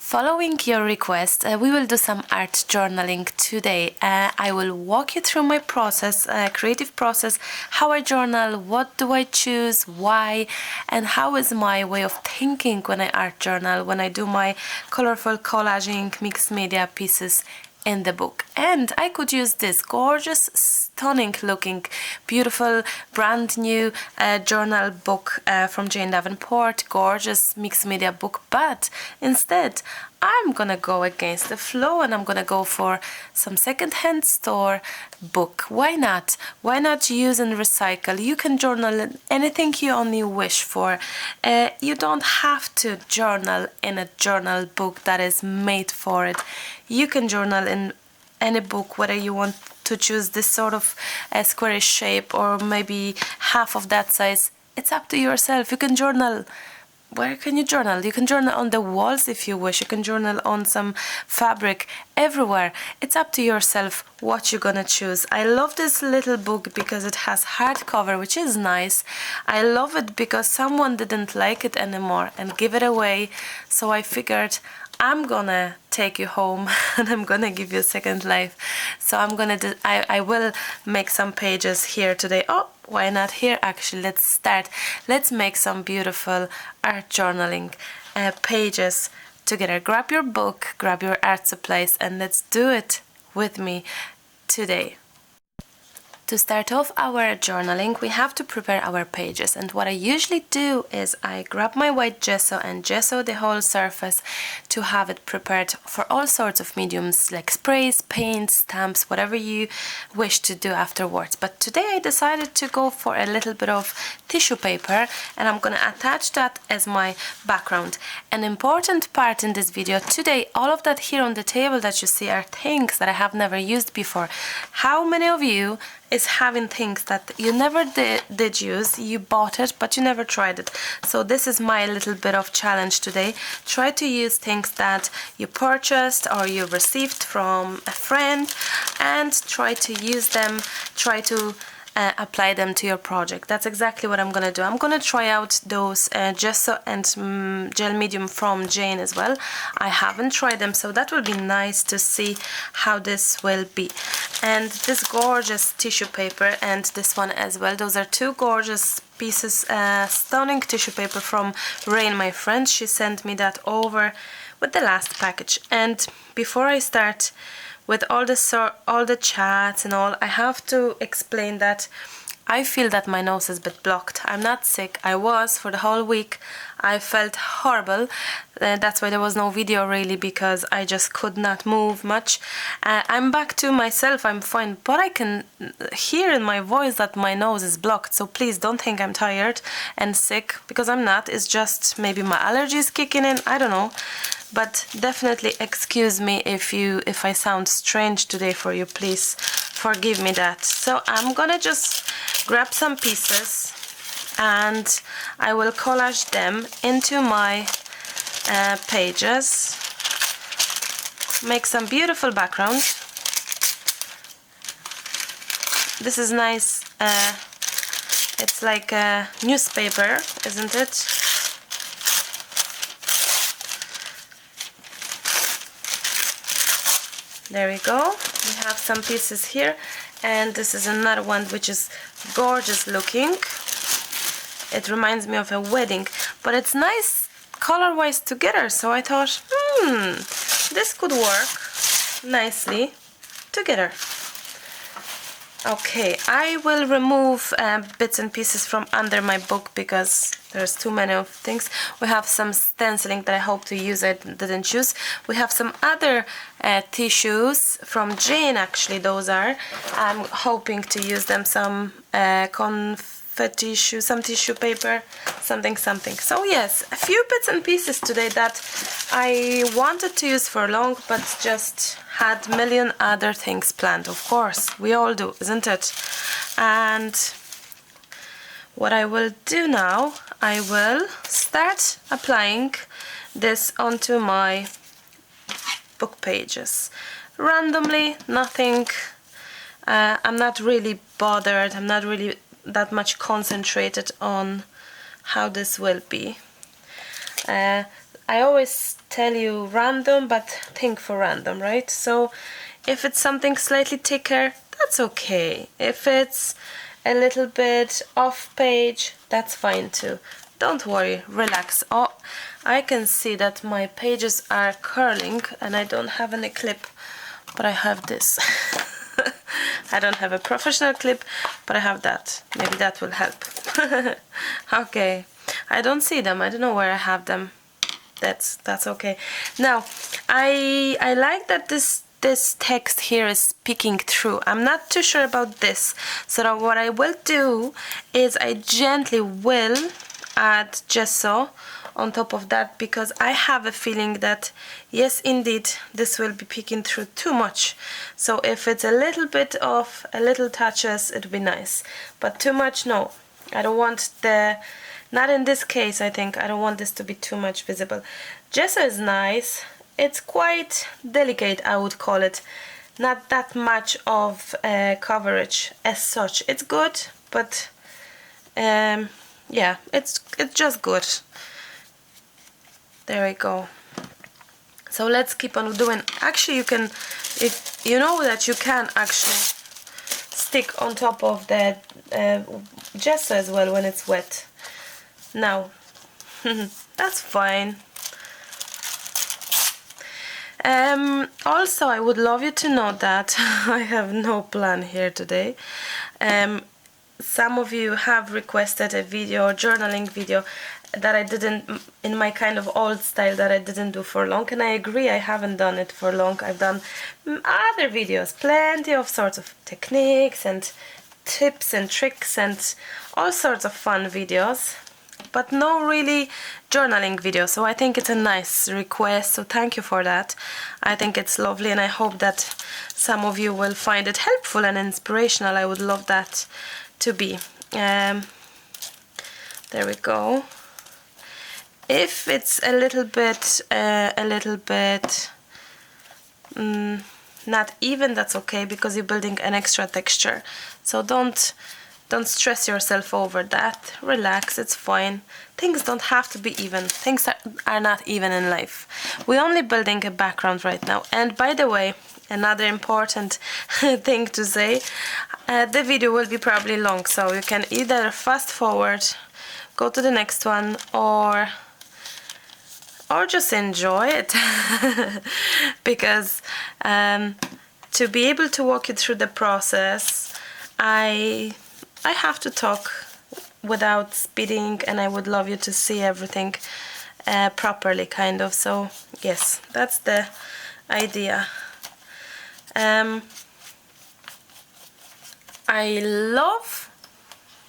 Following your request, we will do some art journaling today. I will walk you through my process, creative process, how I journal, what do I choose, why, and how is my way of thinking when I art journal, when I do my colorful collaging mixed media pieces in the book. And I could use this gorgeous, stunning looking, beautiful, brand new journal book from Jane Davenport, gorgeous mixed media book, but instead I'm gonna go against the flow and I'm gonna go for some second-hand store book. Why not? Why not use and recycle? You can journal anything you only wish for. You don't have to journal in a journal book that is made for it. You can journal in any book, whether you want to choose this sort of squarish shape or maybe half of that size. It's up to yourself. You can journal. Where can you journal? You can journal on the walls if you wish. You can journal on some fabric, everywhere. It's up to yourself what you're gonna choose. I love this little book because it has hardcover, which is nice. I love it because someone didn't like it anymore and give it away. So I figured I'm gonna take you home and I'm gonna give you a second life. So I will make some pages here today. Oh, why not here? Actually, let's start. Let's make some beautiful art journaling pages together. Grab your book, grab your art supplies, and let's do it with me today. To start off our journaling, we have to prepare our pages, and what I usually do is I grab my white gesso and gesso the whole surface to have it prepared for all sorts of mediums like sprays, paints, stamps, whatever you wish to do afterwards. But today I decided to go for a little bit of tissue paper and I'm gonna attach that as my background. An important part in this video today, all of that here on the table that you see are things that I have never used before. How many of you is having things that you never did use, you bought it but you never tried it? So this is my little bit of challenge today. Try to use things that you purchased or you received from a friend and try to use them, try to apply them to your project. That's exactly what I'm gonna do. I'm gonna try out those gesso and gel medium from Jane as well. I haven't tried them, so that will be nice to see how this will be. And this gorgeous tissue paper and this one as well, those are two gorgeous pieces, stunning tissue paper from Rain, my friend. She sent me that over with the last package. And before I start with all the chats and all, I have to explain that I feel that my nose is a bit blocked. I'm not sick. I was for the whole week. I felt horrible. That's why there was no video really, because I just could not move much. I'm back to myself. I'm fine, but I can hear in my voice that my nose is blocked. So please don't think I'm tired and sick, because I'm not. It's just maybe my allergies kicking in. I don't know. But definitely excuse me if I sound strange today for you. Please forgive me that. So I'm gonna just grab some pieces and I will collage them into my pages. Make some beautiful background. This is nice. It's like a newspaper, isn't it? There we go. We have some pieces here, and this is another one which is gorgeous looking. It reminds me of a wedding, but it's nice color-wise together, so I thought, this could work nicely together. Okay, I will remove bits and pieces from under my book because there's too many of things. We have some stenciling that I hope to use, I didn't choose. We have some other tissues from Jane, actually those are. I'm hoping to use them, some confetti tissue, some tissue paper, something. So yes, a few bits and pieces today that I wanted to use for long, but just had a million other things planned. Of course, we all do, isn't it? And what I will do now, I will start applying this onto my book pages. Randomly, nothing. I'm not really bothered, I'm not really that much concentrated on how this will be. I always tell you random, but think for random, right? So if it's something slightly thicker, that's okay. If it's a little bit off page, that's fine too. Don't worry, relax. Oh, I can see that my pages are curling and I don't have any clip, but I have this. I don't have a professional clip, but I have that. Maybe that will help. Okay, I don't see them. I don't know where I have them. That's okay. Now, I like that this text here is peeking through. I'm not too sure about this. So what I will do is I gently will add gesso on top of that, because I have a feeling that yes, indeed, this will be peeking through too much. So if it's a little bit of a little touches, it'd be nice, but too much, no. I don't want not in this case. I think I don't want this to be too much visible. Gesso is nice. It's quite delicate, I would call it. Not that much of coverage as such. It's good, but yeah, it's just good. There we go. So let's keep on doing. Actually, you can, if you know that you can actually stick on top of the gesso as well when it's wet. Now, that's fine. Also, I would love you to know that I have no plan here today. Some of you have requested a video, journaling video, that I didn't, in my kind of old style, that I didn't do for long, and I agree, I haven't done it for long. I've done other videos, plenty of sorts of techniques and tips and tricks and all sorts of fun videos, but no really journaling video. So I think it's a nice request, so thank you for that. I think it's lovely, and I hope that some of you will find it helpful and inspirational. I would love that to be. There we go. If it's a little bit not even, that's okay, because you're building an extra texture. So don't stress yourself over that. Relax, it's fine. Things don't have to be even. Things are not even in life. We're only building a background right now. And by the way, another important thing to say, the video will be probably long, so you can either fast forward, go to the next one, or just enjoy it. Because to be able to walk you through the process, I have to talk without speeding, and I would love you to see everything properly, kind of. So yes, that's the idea. I love,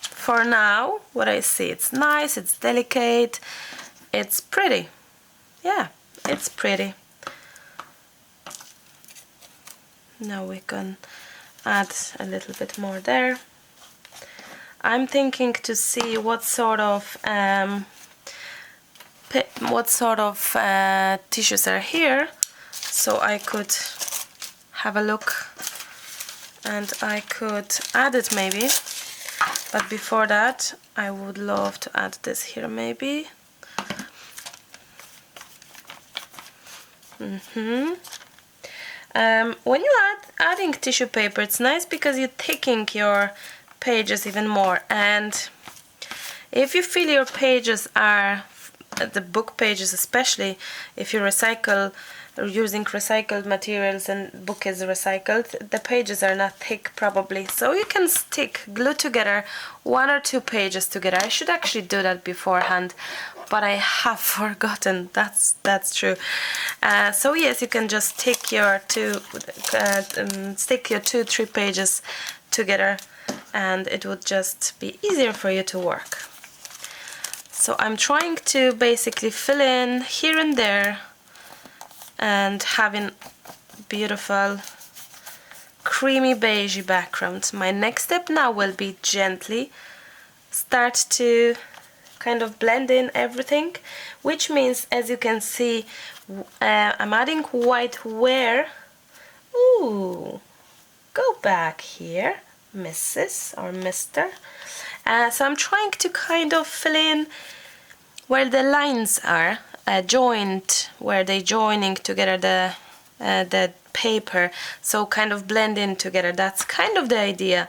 for now, what I see. It's nice, it's delicate, it's pretty. Yeah, it's pretty. Now we can add a little bit more there. I'm thinking to see what sort of tissues are here, so I could have a look and I could add it maybe. But before that, I would love to add this here maybe. When you adding tissue paper, it's nice because you're thickening your pages even more. And if you feel your pages are, the book pages especially, if you recycle, or using recycled materials and book is recycled, the pages are not thick probably, so you can glue together 1 or 2 pages together. I should actually do that beforehand, but I have forgotten. That's true. So yes, you can just stick your 2-3 pages together, and it would just be easier for you to work. So I'm trying to basically fill in here and there and having beautiful creamy beige background. My next step now will be gently start to kind of blend in everything, which means, as you can see, I'm adding white where. Ooh, go back here, Mrs. or Mr. So I'm trying to kind of fill in where the lines are. joint, where they joining together the paper, so kind of blend in together. That's kind of the idea.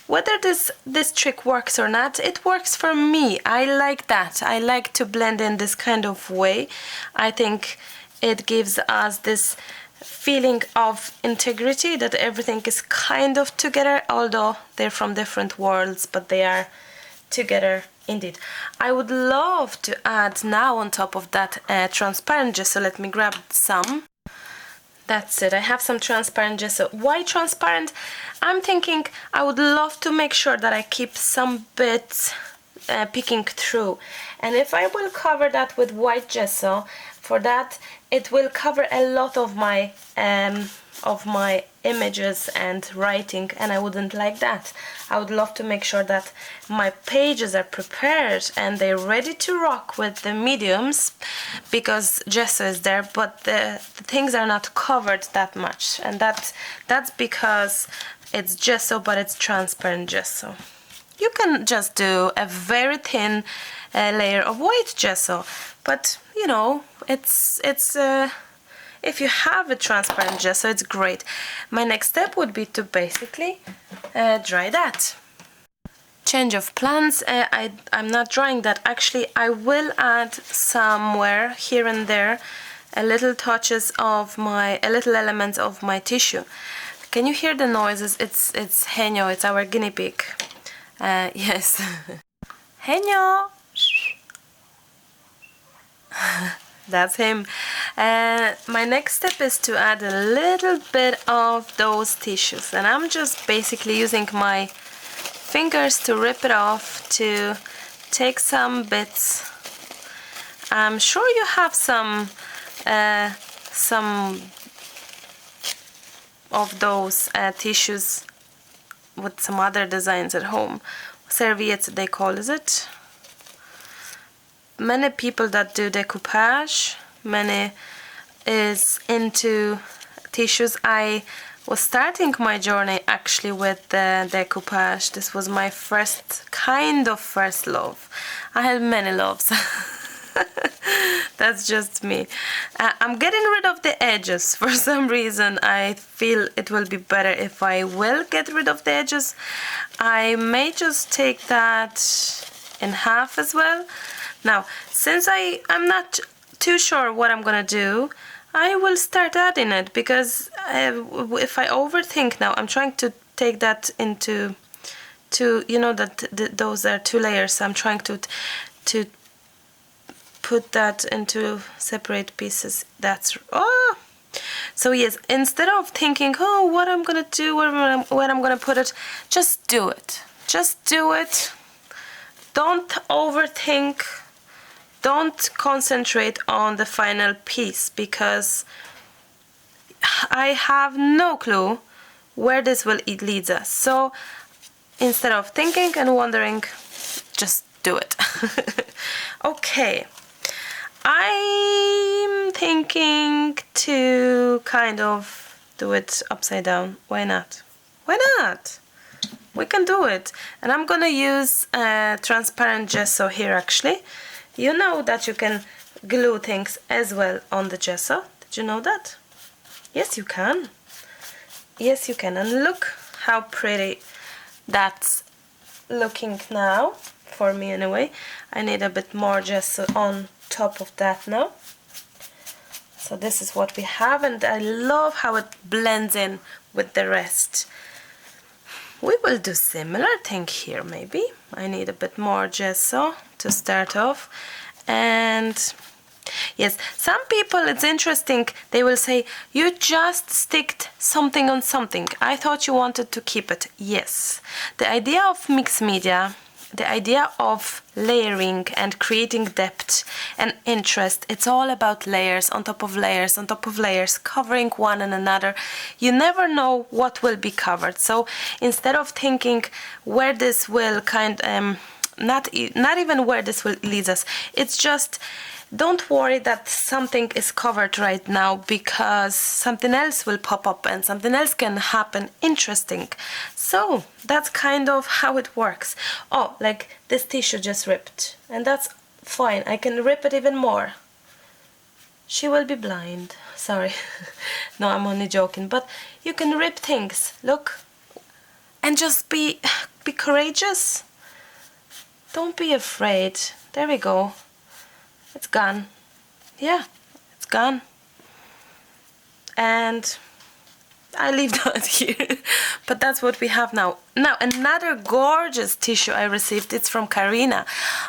Whether this trick works or not, it works for me. I like that. I like to blend in this kind of way. I think it gives us this feeling of integrity, that everything is kind of together, although they're from different worlds, but they are together indeed. I would love to add now on top of that transparent gesso. Let me grab some. That's it. I have some transparent gesso. Why transparent? I'm thinking I would love to make sure that I keep some bits peeking through, and if I will cover that with white gesso, for that it will cover a lot of my images and writing, and I wouldn't like that. I would love to make sure that my pages are prepared and they're ready to rock with the mediums, because gesso is there, but the things are not covered that much, and that's because it's gesso, but it's transparent gesso. You can just do a very thin layer of white gesso, but you know, it's if you have a transparent gesso, it's great. My next step would be to basically dry that. Change of plans. I'm not drying that. Actually, I will add somewhere here and there a little touches of a little elements of my tissue. Can you hear the noises? It's Henyo. It's our guinea pig. Yes. Henyo. That's him. My next step is to add a little bit of those tissues, and I'm just basically using my fingers to rip it off, to take some bits. I'm sure you have some of those tissues with some other designs at home. Serviettes they call, is it? Many people that do decoupage, many is into tissues. I was starting my journey actually with the decoupage. This was my first love. I had many loves. That's just me. I'm getting rid of the edges. For some reason I feel it will be better if I will get rid of the edges. I may just take that in half as well. Now, since I'm not too sure what I'm gonna do, I will start adding it, because if I overthink now, I'm trying to take that into you know that those are two layers, so I'm trying to put that into separate pieces. So yes, instead of thinking, oh, what I'm gonna do, where I'm gonna put it, just do it. Just do it. Don't overthink. Don't concentrate on the final piece, because I have no clue where this will lead us. So instead of thinking and wondering, just do it. Okay, I'm thinking to kind of do it upside down. Why not? Why not? We can do it. And I'm gonna use transparent gesso here actually. You know that you can glue things as well on the gesso. Did you know that? Yes, you can. Yes, you can. And look how pretty that's looking now, for me anyway. I need a bit more gesso on top of that now. So this is what we have, and I love how it blends in with the rest. We will do similar thing here maybe. I need a bit more gesso to start off. And yes, some people, it's interesting, they will say, you just sticked something on something. I thought you wanted to keep it. Yes. The idea of mixed media, the idea of layering and creating depth and interest, it's all about layers on top of layers on top of layers, covering one and another. You never know what will be covered. So instead of thinking where this will not even where this will lead us, it's just, don't worry that something is covered right now, because something else will pop up and something else can happen interesting. So that's kind of how it works. Oh, like this tissue just ripped, and that's fine. I can rip it even more. she will be blind. Sorry. No, I'm only joking. But you can rip things. Look. And just be courageous. Don't be afraid. There we go. It's gone. Yeah, it's gone. And I leave that here. But that's what we have now. Now, another gorgeous tissue I received. It's from Karina.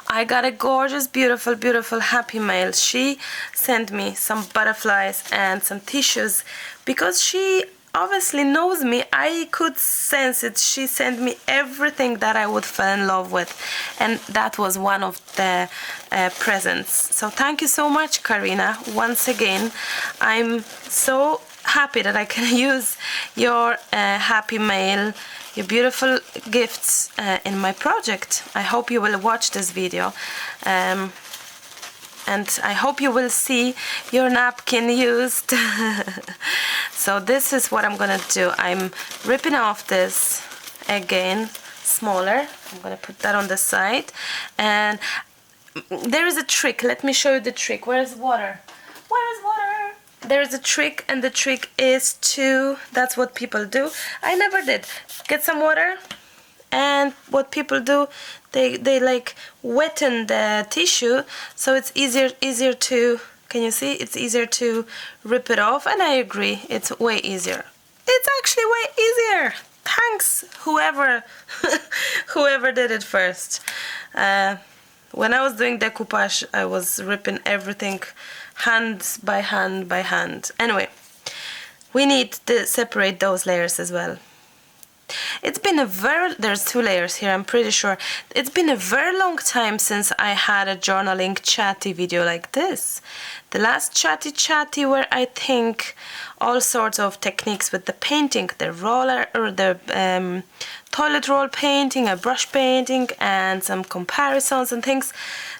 I got a gorgeous, beautiful, beautiful happy mail. She sent me some butterflies and some tissues because she obviously knows me. I could sense it. She sent me everything that I would fall in love with, and that was one of the presents. So thank you so much, Karina. Once again, I'm so happy that I can use your happy mail, your beautiful gifts in my project. I hope you will watch this video. And I hope you will see your napkin used. So this is what I'm gonna do. I'm ripping off this again, smaller. I'm gonna put that on the side. And there is a trick. Let me show you the trick. Where is water? Where is water? There is a trick, and the trick is to, that's what people do. I never did. Get some water, and what people do, they like wetten the tissue, so it's easier to, can you see? It's easier to rip it off, and I agree, it's way easier. It's actually way easier. Thanks, whoever whoever did it first. When I was doing decoupage, I was ripping everything hand by hand by hand. Anyway, we need to separate those layers as well. It's been a there's 2 layers here, I'm pretty sure. It's been a very long time since I had a journaling chatty video like this. The last chatty where I think all sorts of techniques with the painting, the roller or the toilet roll painting, a brush painting, and some comparisons and things.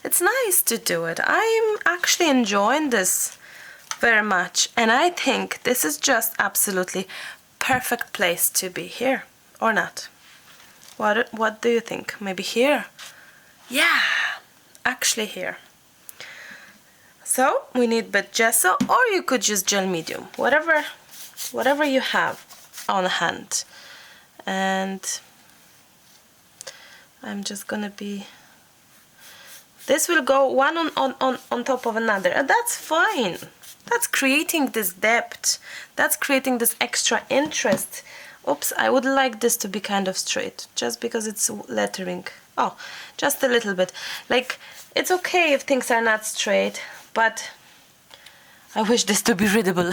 It's nice to do it. I'm actually enjoying this very much, and I think this is just absolutely perfect place to be here. Or not? What do you think? Maybe here? Yeah, actually here. So we need bit gesso, or you could use gel medium, whatever you have on hand. And I'm just gonna be, this will go one on top of another, and that's fine. That's creating this depth. That's creating this extra interest. Oops, I would like this to be kind of straight, just because it's lettering. Oh, just a little bit. Like, it's okay if things are not straight, but I wish this to be readable.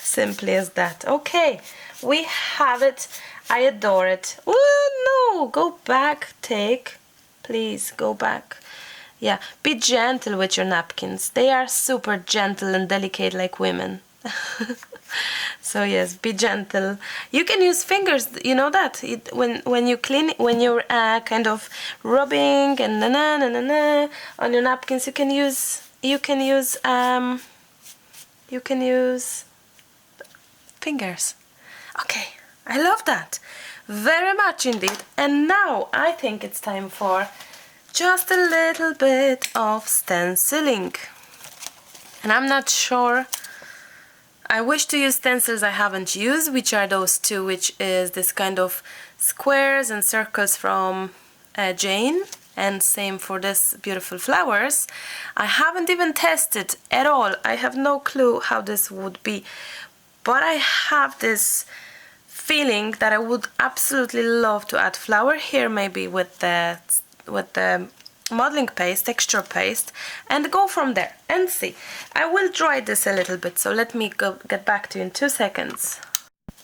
Simply as that. Okay, we have it. I adore it. Oh, no, go back, take. Please, go back. Yeah, be gentle with your napkins. They are super gentle and delicate like women. So yes, be gentle. You can use fingers, you know that. When you clean, when you're kind of rubbing and on your napkins, you can use fingers. Okay, I love that very much indeed. And now I think it's time for just a little bit of stenciling. And I'm not sure. I wish to use stencils I haven't used, which are those 2, which is this kind of squares and circles from Jane, and same for this beautiful flowers. I haven't even tested at all. I have no clue how this would be, but I have this feeling that I would absolutely love to add flower here, maybe with the modeling paste, texture paste, and go from there and see. I will dry this a little bit, so let me get back to you in 2 seconds.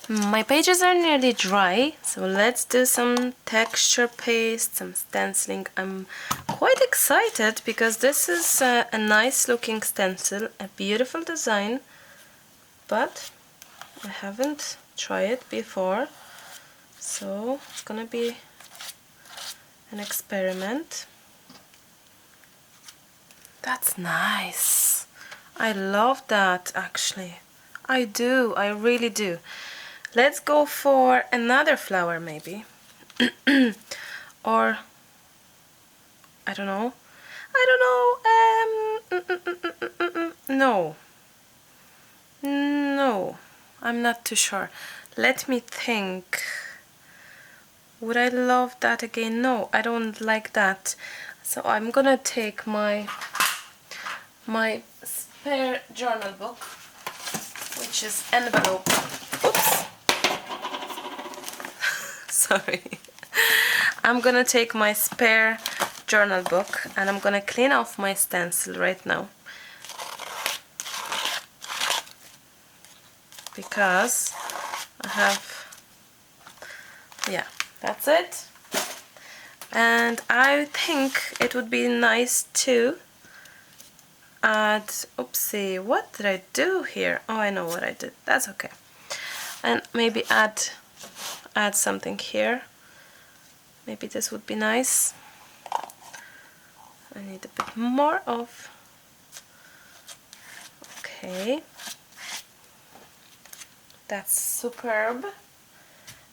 My pages are nearly dry, so let's do some texture paste, some stenciling. I'm quite excited because this is a nice looking stencil, a beautiful design, but I haven't tried it before, so it's gonna be an experiment. That's nice. I love that, actually. I do, I really do. Let's go for another flower, maybe. Or, I don't know. No. No, I'm not too sure. Let me think. Would I love that again? No, I don't like that. So I'm gonna take my spare journal book, which is envelope. Oops. Sorry. I'm gonna take my spare journal book and I'm gonna clean off my stencil right now, because I have, yeah, that's it. And I think it would be nice to add, oopsie, what did I do here? Oh, I know what I did, that's okay. And maybe add something here. Maybe this would be nice. I need a bit more of, okay. That's superb.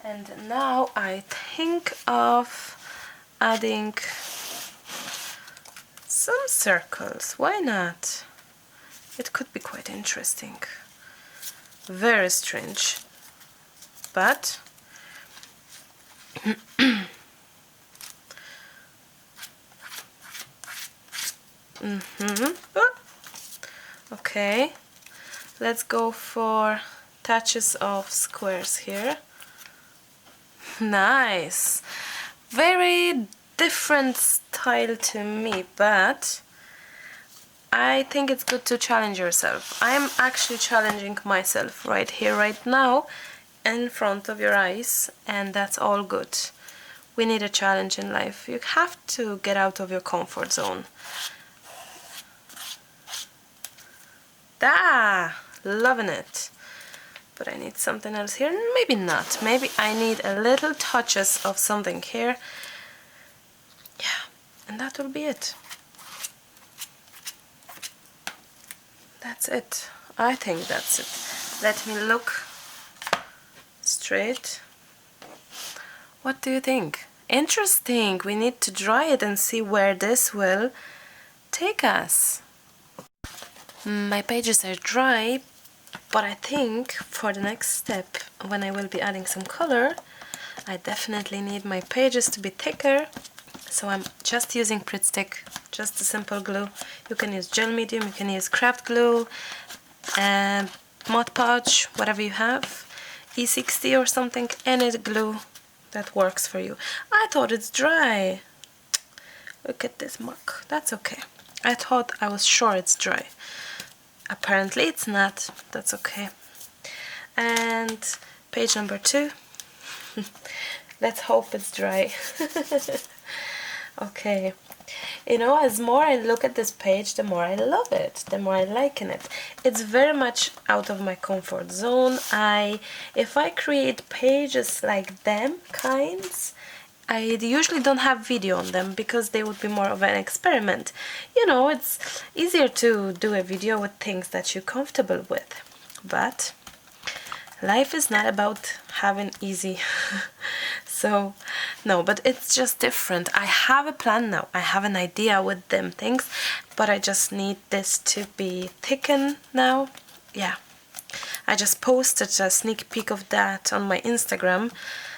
And now I think of adding some circles. Why not? It could be quite interesting. Very strange. But okay, let's go for touches of squares here. Nice. Very different style to me, but I think it's good to challenge yourself. I'm actually challenging myself right here, right now, in front of your eyes, and that's all good. We need a challenge in life. You have to get out of your comfort zone. Loving it. But I need something else here. Maybe not. Maybe I need a little touches of something here. Yeah, and that will be it. That's it. I think that's it. Let me look straight. What do you think? Interesting. We need to dry it and see where this will take us. My pages are dry, but I think for the next step, when I will be adding some color, I definitely need my pages to be thicker. So I'm just using Pritt Stick, just a simple glue. You can use gel medium, you can use craft glue, Mod Podge, whatever you have, E60 or something, any glue that works for you. I thought it's dry. Look at this mark. That's okay. I was sure it's dry. Apparently it's not. That's okay. And page number 2. Let's hope it's dry. Okay. You know, as more I look at this page, the more I love it, the more I like it. It's very much out of my comfort zone. If I create pages like them kinds, I usually don't have video on them because they would be more of an experiment. You know, it's easier to do a video with things that you're comfortable with. But life is not about having easy. So, no, but it's just different. I have a plan now. I have an idea with them things, but I just need this to be thickened now. Yeah. I just posted a sneak peek of that on my Instagram.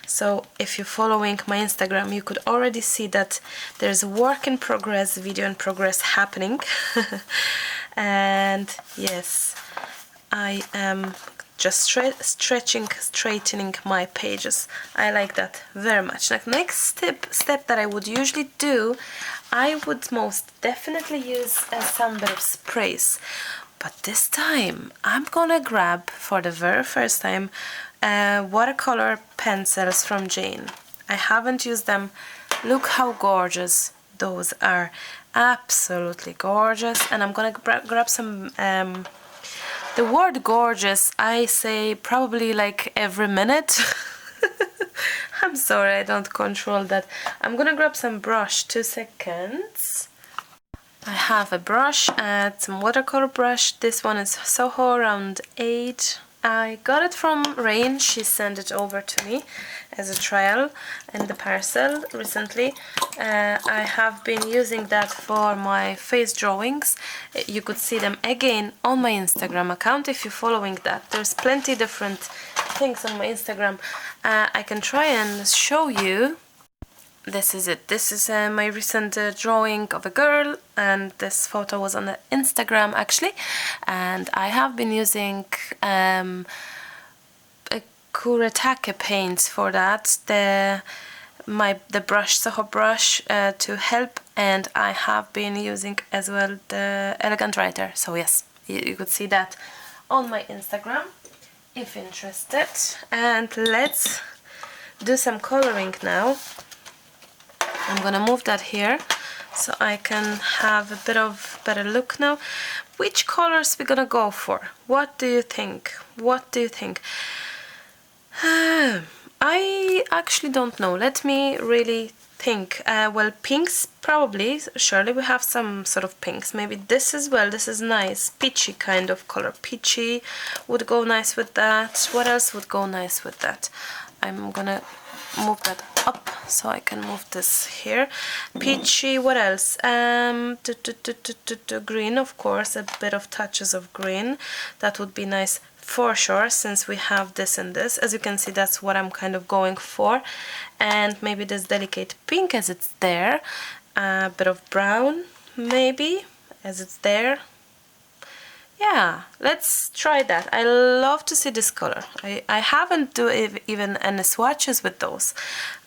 So if you're following my Instagram, you could already see that there's a work in progress, video in progress happening. And yes, I am just straightening my pages. I like that very much. Like next step that I would usually do, I would most definitely use some bit of sprays. But this time I'm gonna grab for the very first time watercolor pencils from Jane. I haven't used them. Look how gorgeous those are. Absolutely gorgeous. And I'm gonna grab some the word gorgeous I say probably like every minute. I'm sorry, I don't control that. I'm gonna grab some brush, 2 seconds. I have a brush and some watercolor brush. This one is Soho round 8. I got it from Rain. She sent it over to me as a trial in the parcel recently. I have been using that for my face drawings. You could see them again on my Instagram account if you're following that. There's plenty different things on my Instagram. I can try and show you. This is it. This is my recent drawing of a girl, and this photo was on the Instagram actually, and I have been using a Kuretake paints for that, the brush, Soho brush, to help, and I have been using as well the Elegant Writer. So yes, you could see that on my Instagram if interested. And let's do some coloring now. I'm gonna move that here so I can have a bit of better look now. Which colors we're gonna go for? What do you think? What do you think? I actually don't know. Let me really think. Well, pinks probably. Surely we have some sort of pinks. Maybe this as well. This is nice. Peachy kind of color. Peachy would go nice with that. What else would go nice with that? I'm gonna move that up so I can move this here. Peachy, what else? Green, of course, a bit of touches of green. That would be nice for sure, since we have this and this. As you can see, that's what I'm kind of going for. And maybe this delicate pink as it's there. A bit of brown, maybe, as it's there. Yeah, let's try that. I love to see this color. I haven't do even any swatches with those.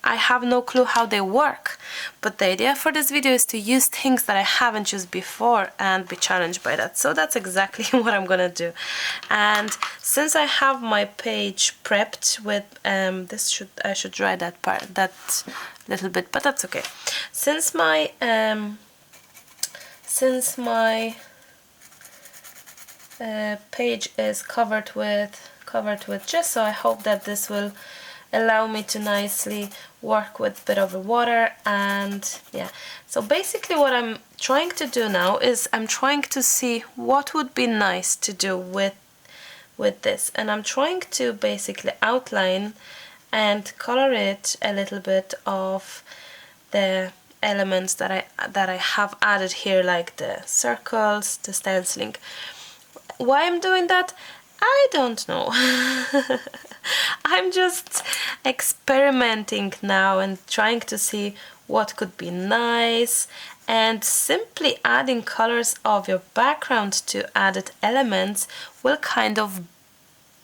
I have no clue how they work, but the idea for this video is to use things that I haven't used before and be challenged by that. So that's exactly what I'm gonna do. And since I have my page prepped with I should dry that part, that little bit, but that's okay. Since my page is covered with gesso, I hope that this will allow me to nicely work with a bit of water. And yeah, so basically what I'm trying to do now is I'm trying to see what would be nice to do with this, and I'm trying to basically outline and color it a little bit of the elements that I have added here, like the circles, the stenciling. Why I'm doing that? I don't know. I'm just experimenting now and trying to see what could be nice, and simply adding colors of your background to added elements will kind of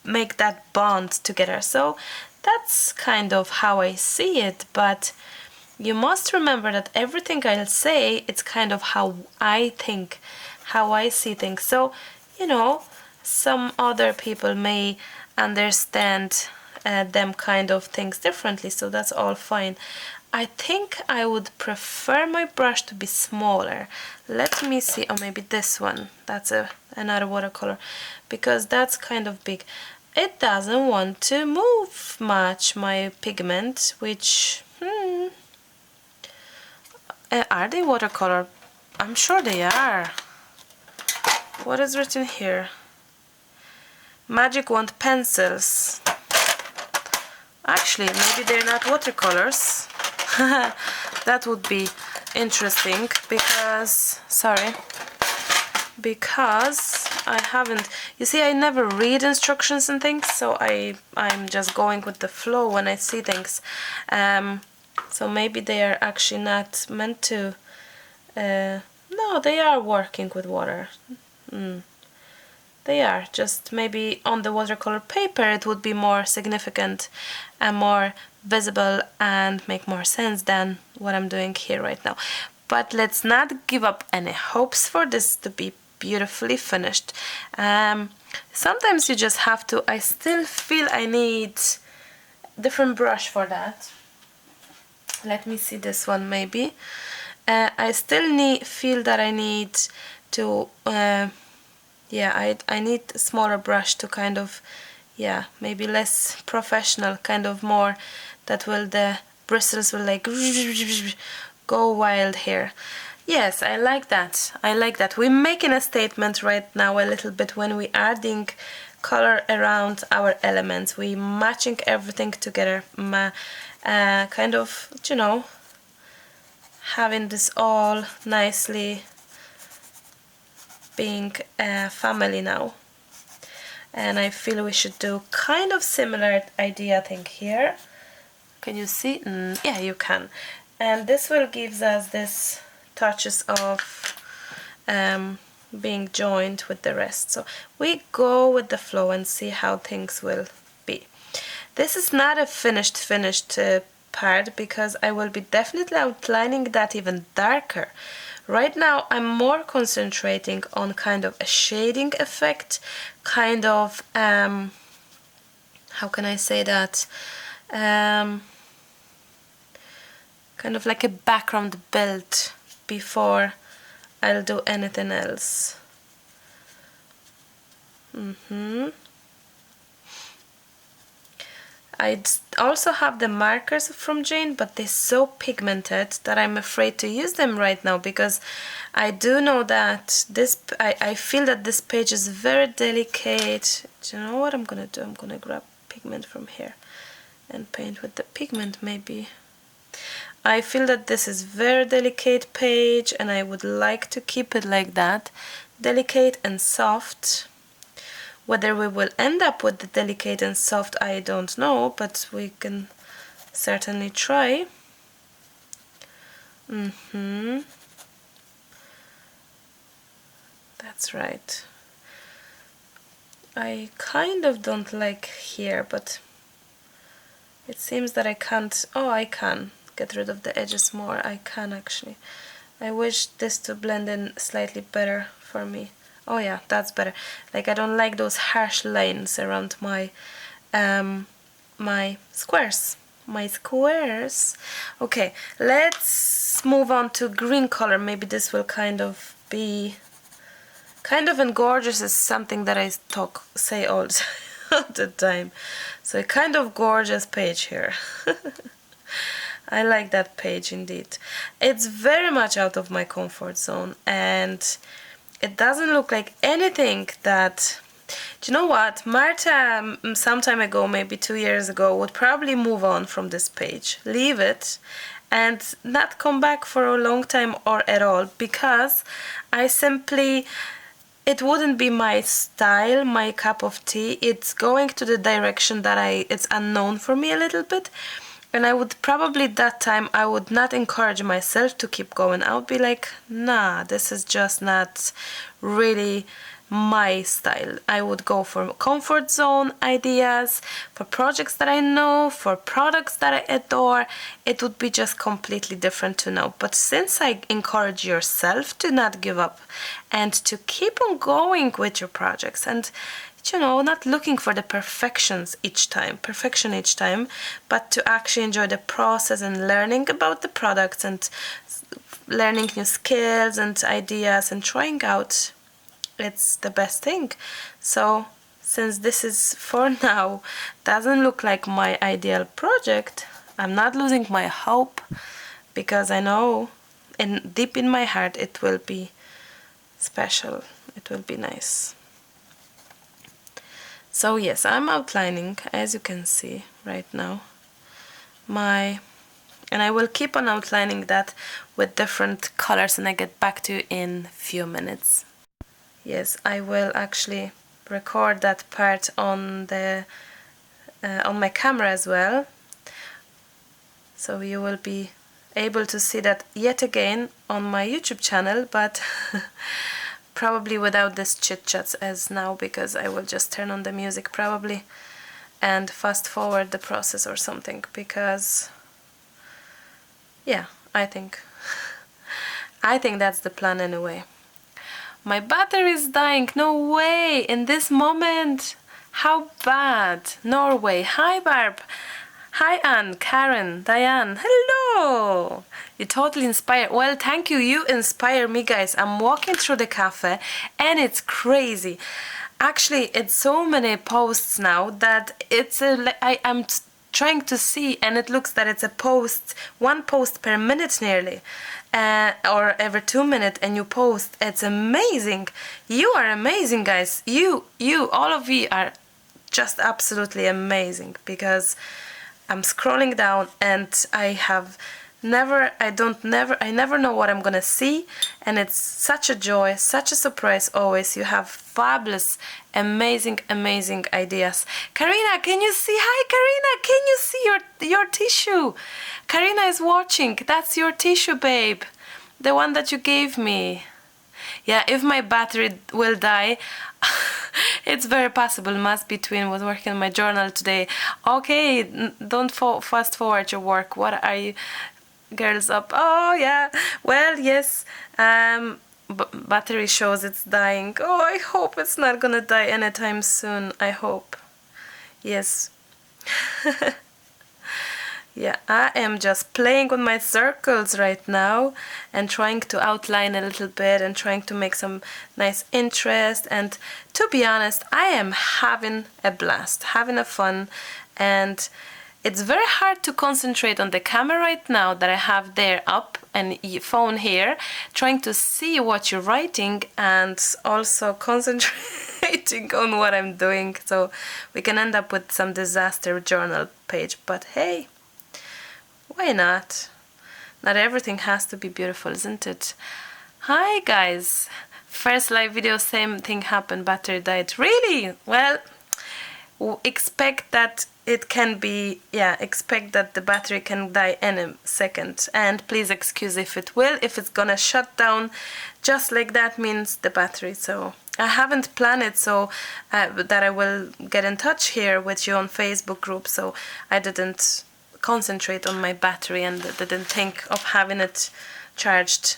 make that bond together. So that's kind of how I see it, but you must remember that everything I'll say, it's kind of how I think, how I see things. So, you know, some other people may understand them kind of things differently, so that's all fine. I think I would prefer my brush to be smaller. Let me see, or maybe this one, that's another watercolor, because that's kind of big. It doesn't want to move much, my pigment, which, are they watercolor? I'm sure they are. What is written here? Magic Wand pencils. Actually, maybe they're not watercolors. That would be interesting, because, because I haven't, you see, I never read instructions and things, so I'm just going with the flow when I see things. So maybe they are actually not meant to, no, they are working with water. They are, just maybe on the watercolor paper it would be more significant and more visible and make more sense than what I'm doing here right now. But let's not give up any hopes for this to be beautifully finished. Sometimes you just have to, I still feel I need different brush for that. Let me see this one maybe. I still feel that I need to yeah, I need a smaller brush to kind of, yeah, maybe less professional, kind of more that will, the bristles will like go wild here. Yes, I like that. I like that. We're making a statement right now a little bit when we're adding color around our elements. We matching everything together, kind of, you know, having this all nicely being a family now. And I feel we should do kind of similar idea thing here. Can you see? Yeah, you can. And this will give us this touches of being joined with the rest. So we go with the flow and see how things will be. This is not a finished part, because I will be definitely outlining that even darker. Right now I'm more concentrating on kind of a shading effect, kind of how can I say that, kind of like a background build before I'll do anything else. I also have the markers from Jane, but they're so pigmented that I'm afraid to use them right now, because I do know that this, I feel that this page is very delicate. Do you know what I'm gonna do? I'm gonna grab pigment from here and paint with the pigment maybe. I feel that this is very delicate page and I would like to keep it like that, delicate and soft. Whether we will end up with the delicate and soft, I don't know, but we can certainly try. That's right. I kind of don't like here, but it seems that I can't. Oh, I can get rid of the edges more. I can actually. I wish this to blend in slightly better for me. Oh yeah, that's better. Like, I don't like those harsh lines around my my squares. Okay, let's move on to green color. Maybe this will kind of be and gorgeous is something that I say all the time. So a kind of gorgeous page here. I like that page indeed. It's very much out of my comfort zone, and it doesn't look like anything that, do you know what, Marta some time ago, maybe 2 years ago, would probably move on from this page, leave it and not come back for a long time or at all, because I simply, it wouldn't be my style, my cup of tea. It's going to the direction that it's unknown for me a little bit. And I would probably that time, I would not encourage myself to keep going. I would be like, nah, this is just not really my style. I would go for comfort zone ideas, for projects that I know, for products that I adore. It would be just completely different to now. But since I encourage yourself to not give up and to keep on going with your projects, and you know, not looking for the perfection each time, but to actually enjoy the process and learning about the products and learning new skills and ideas and trying out, it's the best thing. So since this is for now doesn't look like my ideal project, I'm not losing my hope, because I know deep in my heart it will be special, it will be nice. So yes, I'm outlining, as you can see right now, and I will keep on outlining that with different colors, and I get back to you in a few minutes. Yes, I will actually record that part on my camera as well, so you will be able to see that yet again on my YouTube channel, but probably without this chit-chats as now, because I will just turn on the music probably and fast forward the process or something, because yeah, I think that's the plan anyway. My battery is dying. No way, in this moment. How bad. Norway. Hi Barb. Hi Anne, Karen, Diane. Hello. You totally inspire. Well, thank you. You inspire me, guys. I'm walking through the cafe and it's crazy. Actually, it's so many posts now that I'm trying to see, and it looks that it's a post, one post per minute nearly, or every 2 minutes, and you post. It's amazing. You are amazing, guys. You, all of you are just absolutely amazing, because I'm scrolling down and I never know what I'm gonna see, and it's such a joy, such a surprise always. You have fabulous, amazing ideas. Karina, can you see? Hi Karina, can you see your tissue? Karina is watching. That's your tissue, babe, the one that you gave me. Yeah, if my battery will die, it's very possible. Must be twin was working on my journal today. Okay, don't fast forward your work. What are you girls up? Oh yeah, well yes, battery shows it's dying. Oh, I hope it's not gonna die anytime soon. I hope. Yes. Yeah, I am just playing with my circles right now and trying to outline a little bit and trying to make some nice interest. And to be honest, I am having a blast, having a fun, and it's very hard to concentrate on the camera right now that I have there up and phone here, trying to see what you're writing and also concentrating on what I'm doing. So we can end up with some disaster journal page, but hey, why not? Not everything has to be beautiful, isn't it? Hi guys! First live video, same thing happened, battery died. Really? Well, expect that it can be, yeah, expect that the battery can die any second. And please excuse if it will, if it's gonna shut down just like that, means the battery. So I haven't planned it so that I will get in touch here with you on Facebook group, so I didn't concentrate on my battery and didn't think of having it charged.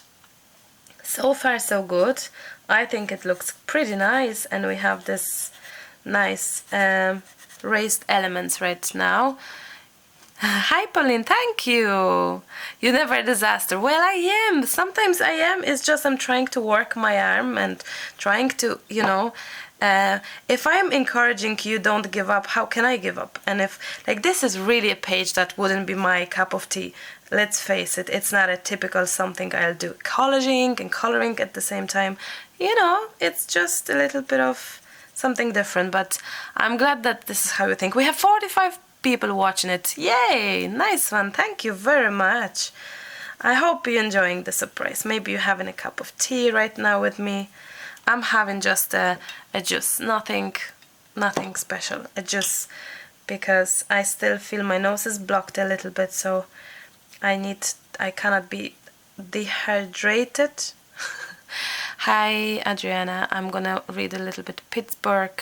So far so good. I think it looks pretty nice, and we have this nice raised elements right now. Hi Pauline, thank you. You never a disaster. Well, I am. Sometimes I am. It's just I'm trying to work my arm and trying to, you know, if I'm encouraging you don't give up, how can I give up? And if, like, this is really a page that wouldn't be my cup of tea. Let's face it, it's not a typical something I'll do. Collaging and coloring at the same time, you know, it's just a little bit of something different, but I'm glad that this is how you think. We have 45 people watching it. Yay, nice one. Thank you very much. I hope you're enjoying the surprise. Maybe you're having a cup of tea right now with me. I'm having just a juice, nothing special, a juice, because I still feel my nose is blocked a little bit, so I cannot be dehydrated. Hi Adriana, I'm gonna read a little bit. Pittsburgh,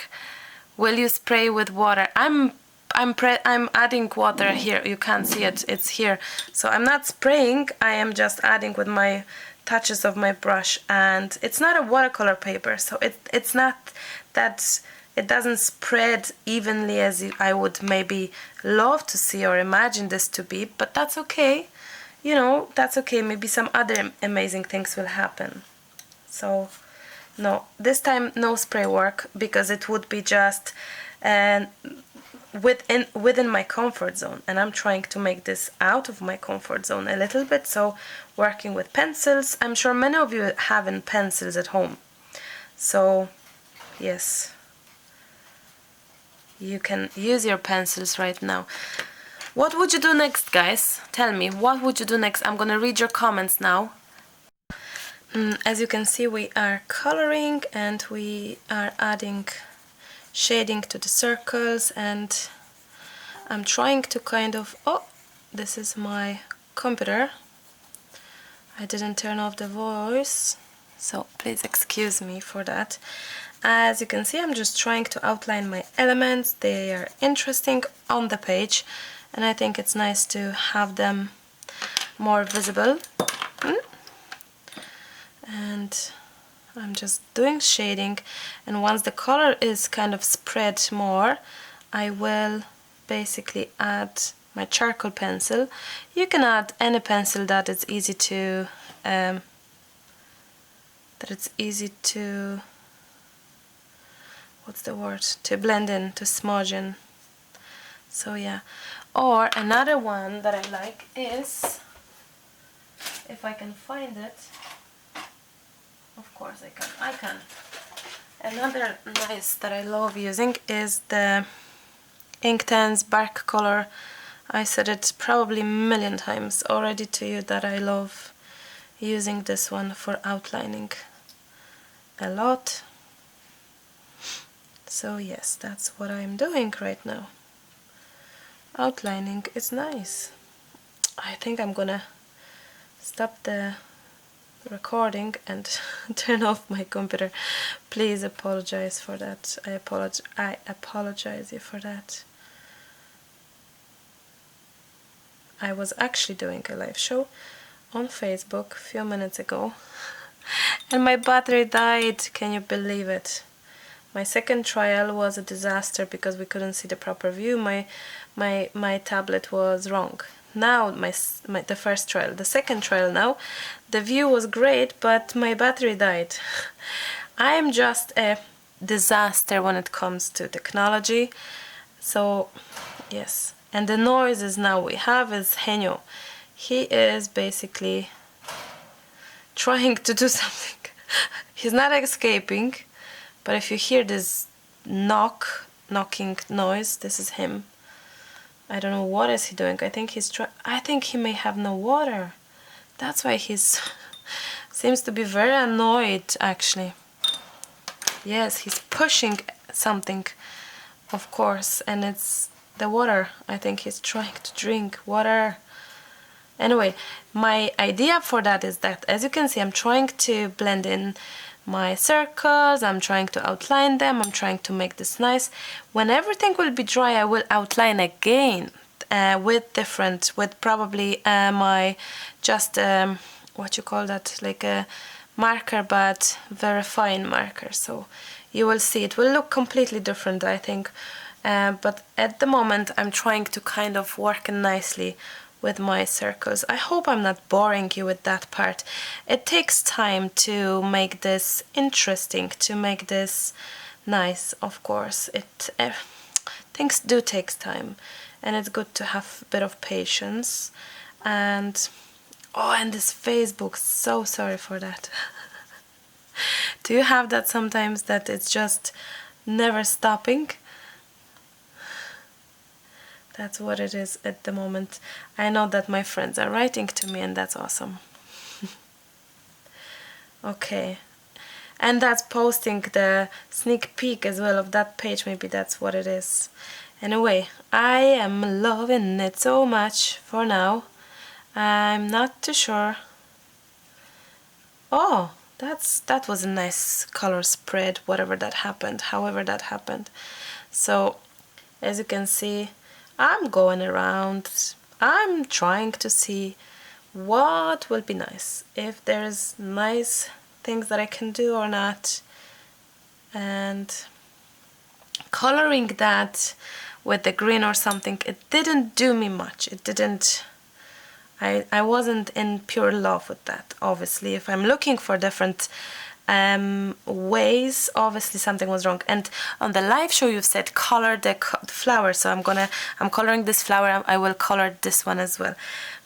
will you spray with water? I'm adding water here. You can't see it, it's here. So I'm not spraying, I am just adding with my touches of my brush, and it's not a watercolor paper, so it's not that it doesn't spread evenly as I would maybe love to see or imagine this to be, but that's okay. You know, that's okay. Maybe some other amazing things will happen. So no, this time no spray work, because it would be just within my comfort zone, and I'm trying to make this out of my comfort zone a little bit. So working with pencils, I'm sure many of you have pencils at home, so yes, you can use your pencils right now. What would you do next, guys? Tell me, what would you do next? I'm gonna read your comments now. As you can see, we are coloring and we are adding shading to the circles, and I'm trying to kind of, oh, this is my computer. I didn't turn off the voice, so please excuse me for that. As you can see, I'm just trying to outline my elements. They are interesting on the page, and I think it's nice to have them more visible. And I'm just doing shading, and once the color is kind of spread more, I will basically add my charcoal pencil. You can add any pencil that it's easy to what's the word, to blend in, to smudge in. So yeah. Or another one that I like is, if I can find it, of course I can. Another nice that I love using is the Inktense Bark Color. I said it probably a million times already to you that I love using this one for outlining a lot. So yes, that's what I'm doing right now. Outlining is nice. I think I'm gonna stop the recording and turn off my computer. Please apologize for that. I apologize you for that. I was actually doing a live show on Facebook a few minutes ago and my battery died. Can you believe it? My second trial was a disaster because we couldn't see the proper view. My tablet was wrong. Now the first trial, the second trial now, the view was great, but my battery died. I am just a disaster when it comes to technology. So yes, and the noises now we have is Henyo. He is basically trying to do something. He's not escaping, but if you hear this knocking noise, this is him. I don't know what is he doing. I think he may have no water. That's why he's seems to be very annoyed actually. Yes, he's pushing something, of course, and it's the water. I think he's trying to drink water. Anyway, my idea for that is that, as you can see, I'm trying to blend in my circles, I'm trying to outline them, I'm trying to make this nice. When everything will be dry, I will outline again with probably my just what you call that, like a marker, but very fine marker. So you will see it will look completely different, I think. But at the moment I'm trying to kind of work nicely with my circles. I hope I'm not boring you with that part. It takes time to make this interesting, to make this nice, of course. Things do take time, and it's good to have a bit of patience. And and this Facebook, so sorry for that. Do you have that sometimes, that it's just never stopping? That's what it is at the moment. I know that my friends are writing to me, and that's awesome. Okay, and that's posting the sneak peek as well of that page. Maybe that's what it is. Anyway, I am loving it so much for now. I'm not too sure. Oh, that was a nice color spread, whatever that happened, however that happened. So as you can see, I'm going around, I'm trying to see what will be nice, if there's nice things that I can do or not, and coloring that with the green or something, it didn't do me much. It didn't, I wasn't in pure love with that. Obviously, if I'm looking for different ways, obviously something was wrong. And on the live show you've said color the flower, so I'm coloring this flower. I will color this one as well.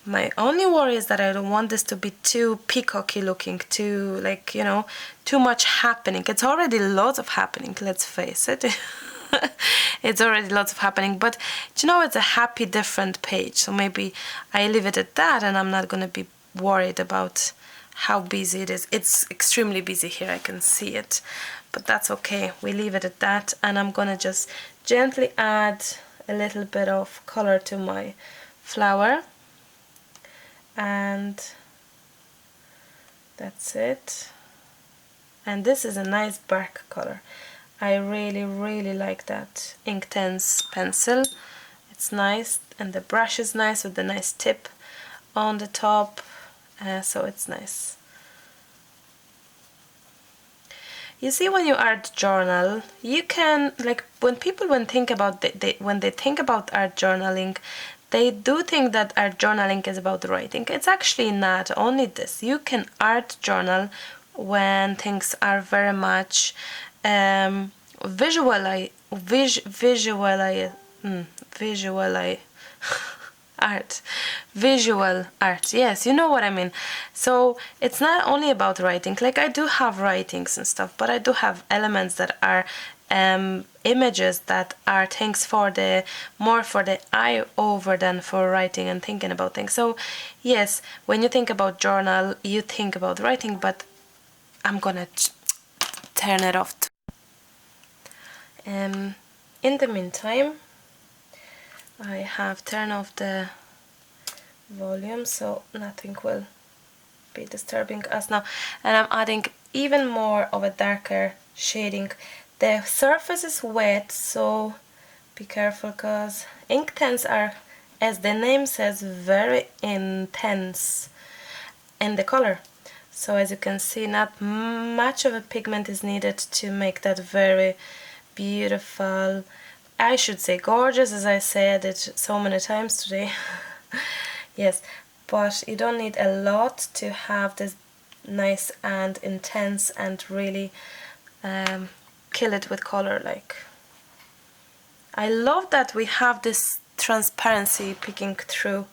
My only worry is that I don't want this to be too peacocky looking, too, like, you know, too much happening. It's already lots of happening, let's face it. It's already lots of happening, but you know, it's a happy different page, so maybe I leave it at that, and I'm not gonna be worried about how busy it is. It's extremely busy here, I can see it, but that's okay. We leave it at that, and I'm gonna just gently add a little bit of color to my flower, and that's it. And this is a nice bark color. I really like that Inktense pencil. It's nice, and the brush is nice with the nice tip on the top. So it's nice. You see, when you art journal, you can, like, when people think about when they think about art journaling, they do think that art journaling is about writing. It's actually not only this. You can art journal when things are very much visual art, visual art, yes, you know what I mean. So it's not only about writing, like I do have writings and stuff, but I do have elements that are images that are things for the more for the eye over than for writing and thinking about things. So yes, when you think about journal you think about writing, but I'm gonna turn it off in the meantime I have turned off the volume so nothing will be disturbing us now, and I'm adding even more of a darker shading. The surface is wet, so be careful because ink tints are, as the name says, very intense in the color. So as you can see, not much of a pigment is needed to make that very beautiful, I should say gorgeous, as I said it so many times today. Yes, but you don't need a lot to have this nice and intense and really kill it with color. Like, I love that we have this transparency peeking through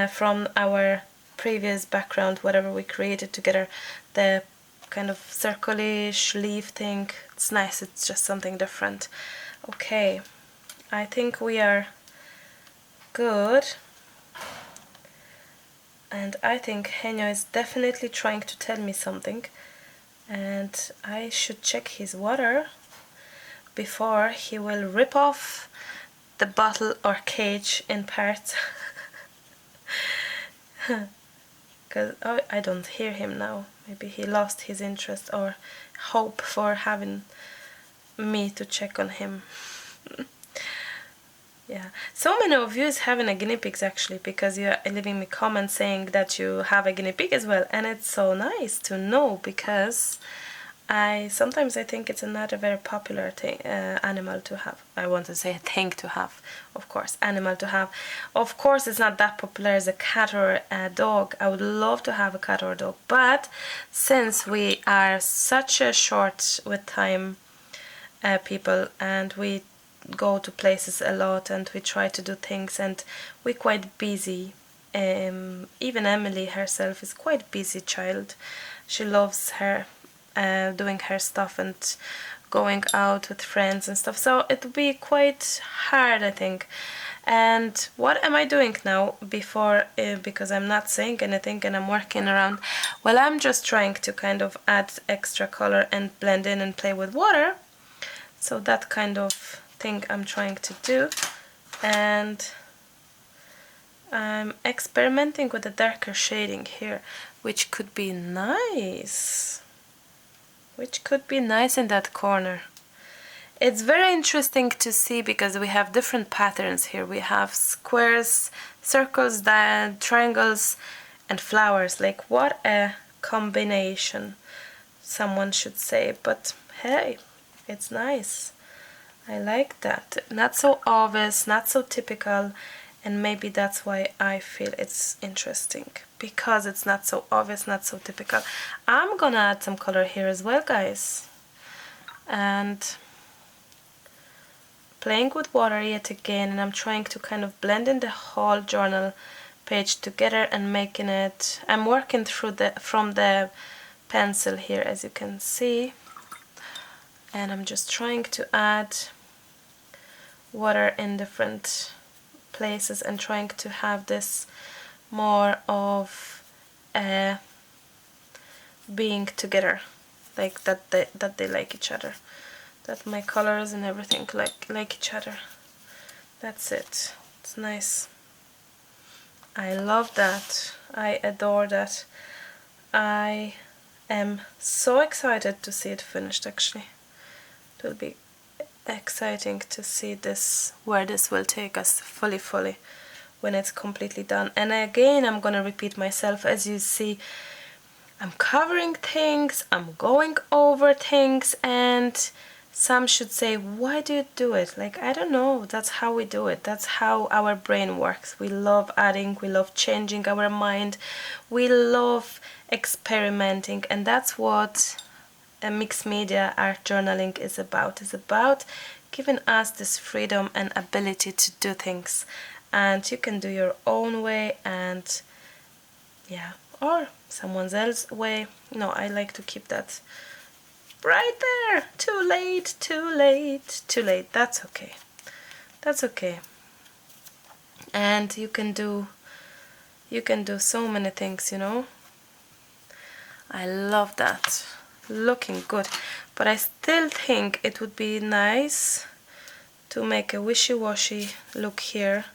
from our previous background, whatever we created together, the kind of circle-ish leaf thing. It's nice, it's just something different. Okay, I think we are good. And I think Henyo is definitely trying to tell me something, and I should check his water before he will rip off the bottle or cage in parts. Because I don't hear him now. Maybe he lost his interest or hope for having me to check on him. Yeah, so many of you is having a guinea pigs actually, because you are leaving me comments saying that you have a guinea pig as well, and it's so nice to know, because sometimes I think it's not a very popular thing, animal to have. I want to say a thing to have, of course, animal to have. Of course, it's not that popular as a cat or a dog. I would love to have a cat or a dog, but since we are such a short with time people, and we go to places a lot and we try to do things, and we're quite busy. Even Emily herself is quite busy child. She loves her doing her stuff and going out with friends and stuff, so it would be quite hard, I think. And what am I doing now before, because I'm not saying anything and I'm working around, well, I'm just trying to kind of add extra color and blend in and play with water. So that kind of thing I'm trying to do, and I'm experimenting with a darker shading here, which could be nice. Which could be nice in that corner. It's very interesting to see because we have different patterns here. We have squares, circles, triangles, and flowers. Like, what a combination, someone should say. But hey, it's nice. I like that. Not so obvious, not so typical, and maybe that's why I feel it's interesting, because it's not so obvious, not so typical. I'm gonna add some color here as well, guys, and playing with water yet again, and I'm trying to kind of blend in the whole journal page together and making it, I'm working through from the pencil here, as you can see, and I'm just trying to add water in different places and trying to have this more of being together, like that they like each other, that my colors and everything like each other. That's it. It's nice. I love that. I adore that. I am so excited to see it finished, actually. It will be exciting to see this, where this will take us fully when it's completely done. And again, I'm gonna repeat myself. As you see, I'm covering things, I'm going over things, and some should say, why do you do it? Like, I don't know, that's how we do it. That's how our brain works. We love adding, we love changing our mind, we love experimenting, and that's what a mixed media art journaling is about. It's about giving us this freedom and ability to do things, and you can do your own way, and yeah, or someone else's way. No, I like to keep that right there. Too late, too late, too late. That's okay. That's okay. And you can do so many things, you know. I love that. Looking good. But I still think it would be nice to make a wishy-washy look here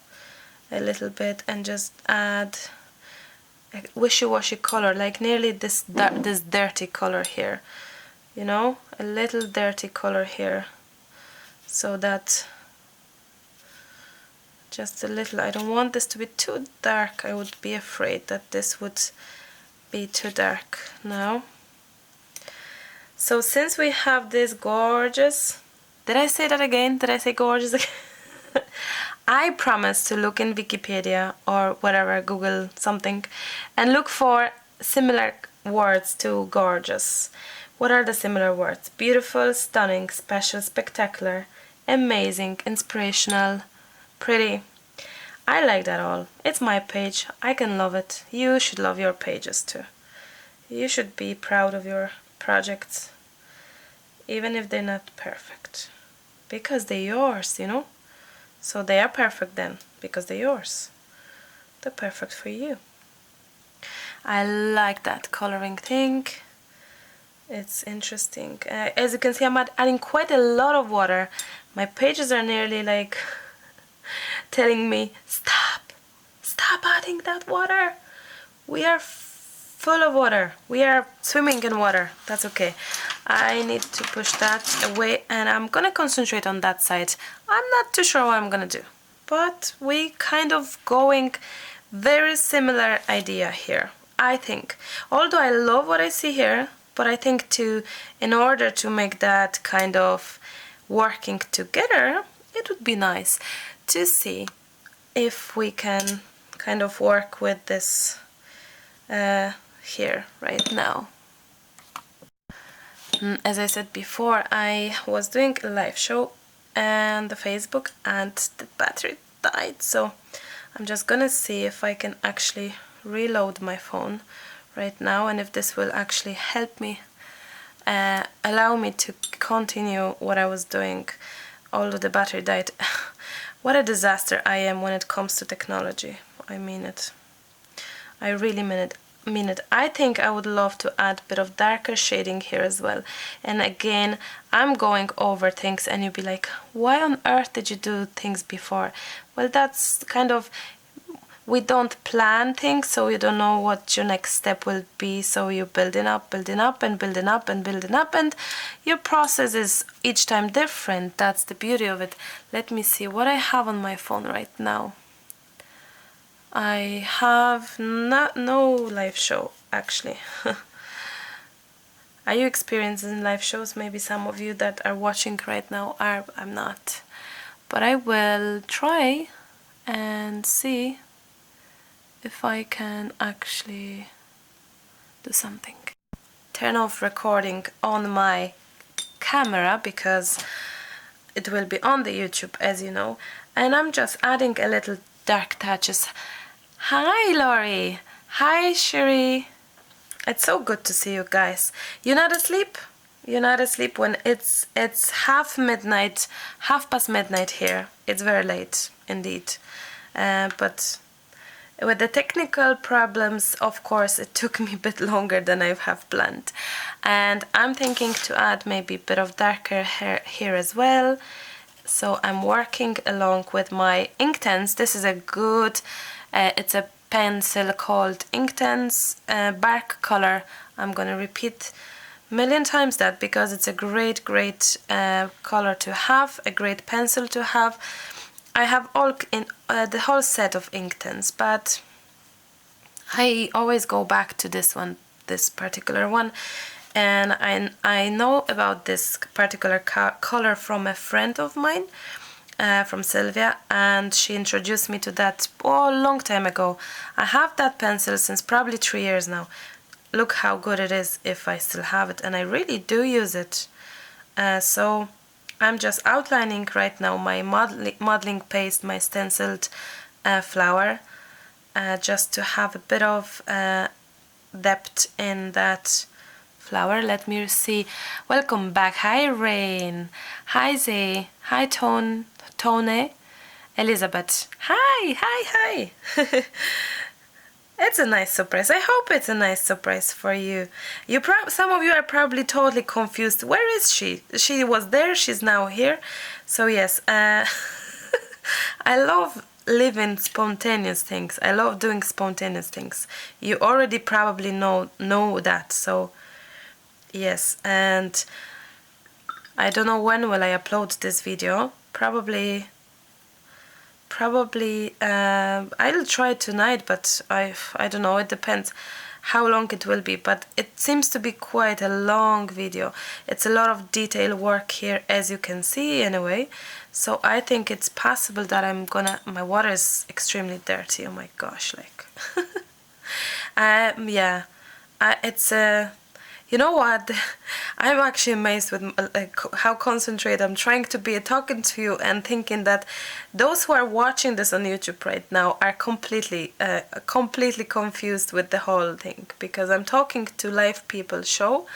a little bit and just add a wishy-washy color, like nearly this dirty color here, you know, a little dirty color here, so that just a little. I don't want this to be too dark. I would be afraid that this would be too dark now. So since we have this gorgeous, did I say that again? Did I say gorgeous again? I promise to look in Wikipedia or whatever, Google something, and look for similar words to gorgeous. What are the similar words? Beautiful, stunning, special, spectacular, amazing, inspirational, pretty. I like that all. It's my page. I can love it. You should love your pages too. You should be proud of your projects, even if they're not perfect, because they're yours, you know. So they are perfect then, because they're yours. They're perfect for you. I like that coloring thing. It's interesting. As you can see, I'm adding quite a lot of water. My pages are nearly like telling me, stop adding that water. We are full of water. We are swimming in water. That's okay. I need to push that away, and I'm gonna concentrate on that side. I'm not too sure what I'm gonna do, but we kind of going very similar idea here, I think. Although I love what I see here, but I think in order to make that kind of working together, it would be nice to see if we can kind of work with this here right now. As I said before, I was doing a live show on the Facebook and the battery died, so I'm just gonna see if I can actually reload my phone right now, and if this will actually help me allow me to continue what I was doing, although the battery died. What a disaster I am when it comes to technology. I mean it. I really mean it. I think I would love to add a bit of darker shading here as well. And again, I'm going over things and you'll be like, why on earth did you do things before? Well, that's kind of, we don't plan things, so you don't know what your next step will be, so you're building up and building up, and your process is each time different. That's the beauty of it. Let me see what I have on my phone right now. I have no live show, actually. Are you experiencing live shows? Maybe some of you that are watching right now are. I'm not. But I will try and see if I can actually do something. Turn off recording on my camera because it will be on the YouTube, as you know. And I'm just adding a little dark touches. Hi Lori! Hi Sherry! It's so good to see you guys. You're not asleep? You're not asleep when it's half past midnight here. It's very late indeed. But with the technical problems, of course, it took me a bit longer than I have planned. And I'm thinking to add maybe a bit of darker hair here as well. So I'm working along with my Inktense. This is a good, it's a pencil called Inktense bark color. I'm gonna repeat a million times that because it's a great color to have, a great pencil to have. I have the whole set of Inktense, but I always go back to this one, this particular one. And I know about this particular color from a friend of mine, from Sylvia, and she introduced me to that a long time ago. I have that pencil since probably 3 years now. Look how good it is if I still have it, and I really do use it. So I'm just outlining right now my modeling paste, my stenciled flower, just to have a bit of depth in that flower. Let me see. Welcome back. Hi Rain. Hi Zay. Hi Tone. Elizabeth. Hi. It's a nice surprise. I hope it's a nice surprise for you. Some of you are probably totally confused. Where is she? She was there, she's now here. So yes, I love living spontaneous things. I love doing spontaneous things. You already probably know that. So yes, and I don't know when will I upload this video. Probably I'll try tonight, but I don't know, it depends how long it will be, but it seems to be quite a long video. It's a lot of detail work here, as you can see anyway, so I think it's possible that my water is extremely dirty. Oh my gosh, like yeah, it's you know what? I'm actually amazed with like how concentrated I'm trying to be talking to you, and thinking that those who are watching this on YouTube right now are completely confused with the whole thing, because I'm talking to live people show.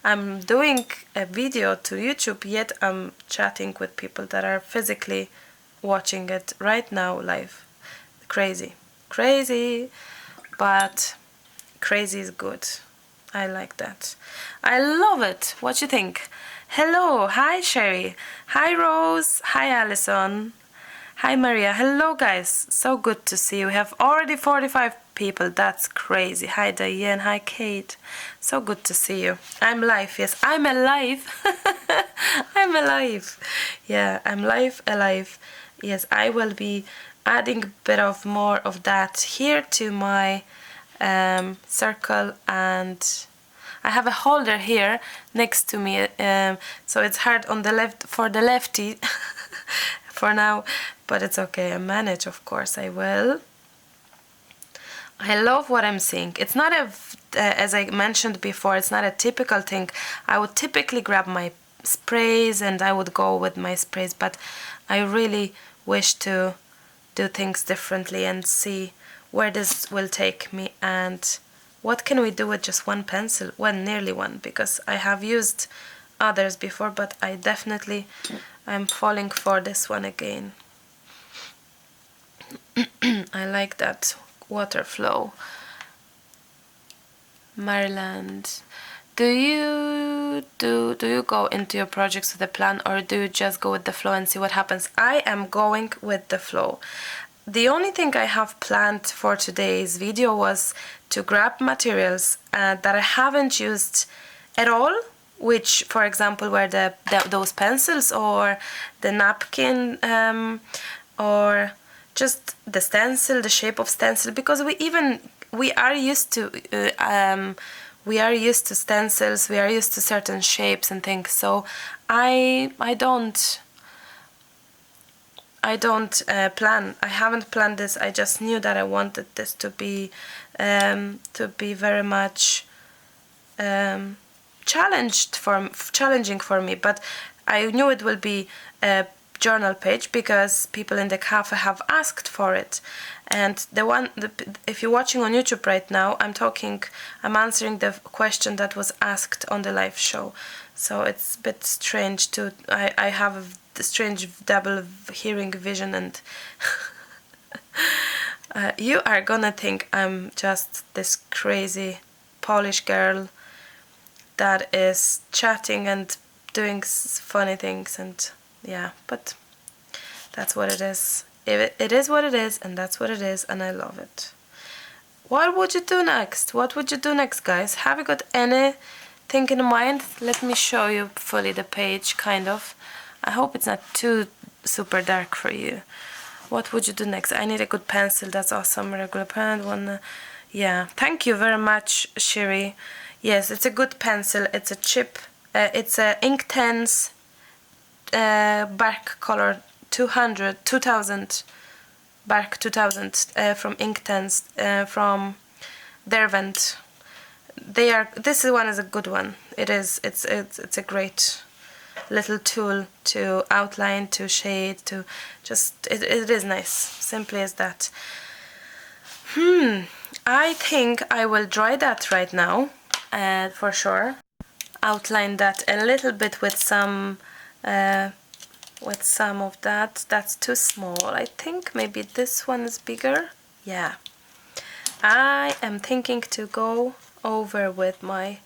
I'm doing a video to YouTube, yet I'm chatting with people that are physically watching it right now live. Crazy, but crazy is good. I like that. I love it. What you think? Hello. Hi, Sherry. Hi, Rose. Hi, Alison. Hi, Maria. Hello, guys. So good to see you. We have already 45 people. That's crazy. Hi, Diane. Hi, Kate. So good to see you. I'm live. Yes, I'm alive. I'm alive. Yeah, I'm alive. Yes, I will be adding a bit of more of that here to my circle, and I have a holder here next to me, so it's hard on the left for the lefty for now, but it's okay. I manage, of course I will. I love what I'm seeing. It's not as I mentioned before, it's not a typical thing. I would typically grab my sprays and I would go with my sprays, but I really wish to do things differently and see where this will take me, and what can we do with just one pencil, nearly one, because I have used others before, but I'm falling for this one again. I like that water flow. Maryland, do you go into your projects with a plan, or do you just go with the flow and see what happens? I am going with the flow. The only thing I have planned for today's video was to grab materials that I haven't used at all, which, for example, were those pencils or the napkin, or just the stencil, the shape of stencil, because we are used to stencils, we are used to certain shapes and things. So I haven't planned this. I just knew that I wanted this to be very much challenging for me, but I knew it will be a journal page because people in the cafe have asked for it. And if you're watching on YouTube right now, I'm answering the question that was asked on the live show. So it's a bit strange I have a strange double hearing vision, and you are gonna think I'm just this crazy Polish girl that is chatting and doing funny things, and yeah, but that's what it is. It is what it is, and that's what it is, and I love it. What would you do next? What would you do next, guys? Have you got anything in mind? Let me show you fully the page, kind of. I hope it's not too super dark for you. What would you do next? I need a good pencil. That's awesome. Regular pen one. Yeah, thank you very much, Shiri. Yes, it's a good pencil. It's a chip. It's a Inktense bark color 2000 bark 2000 from Inktense from Derwent. This one is a good one. It is. It's a great little tool to outline, to shade, to just, it is nice, simply as that. I think I will dry that right now, for sure. Outline that a little bit with some of that. That's too small. I think maybe this one is bigger. Yeah. I am thinking to go over with my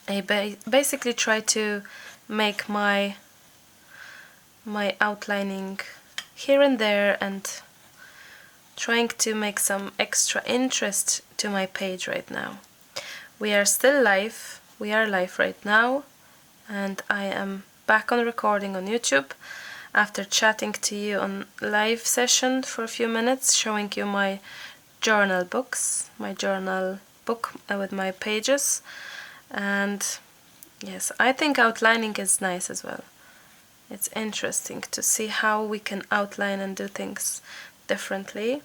I basically try to make my outlining here and there, and trying to make some extra interest to my page right now. We are still live. We are live right now, and I am back on recording on YouTube after chatting to you on live session for a few minutes, showing you my journal books, my journal book with my pages. And yes, I think outlining is nice as well. It's interesting to see how we can outline and do things differently.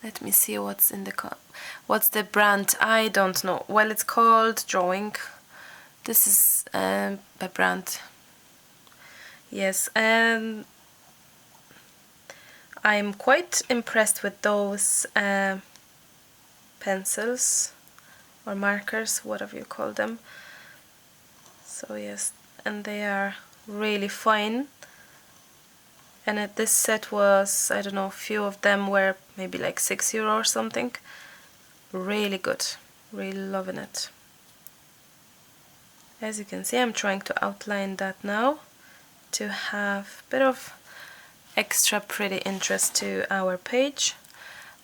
Let me see what's in what's the brand. I don't know. Well, it's called Drawing. This is a brand. Yes, and I'm quite impressed with those pencils or markers, whatever you call them. So yes, and they are really fine. And this set was, I don't know, a few of them were maybe like €6 or something. Really good, really loving it. As you can see, I'm trying to outline that now to have a bit of extra pretty interest to our page.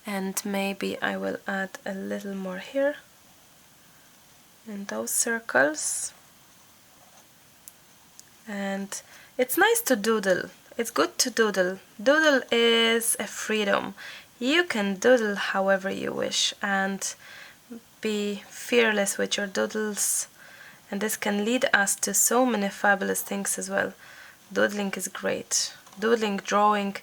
And maybe I will add a little more here in those circles. And it's nice to doodle. It's good to doodle. Doodle is a freedom. You can doodle however you wish and be fearless with your doodles, and this can lead us to so many fabulous things as well. Doodling is great. Doodling, drawing,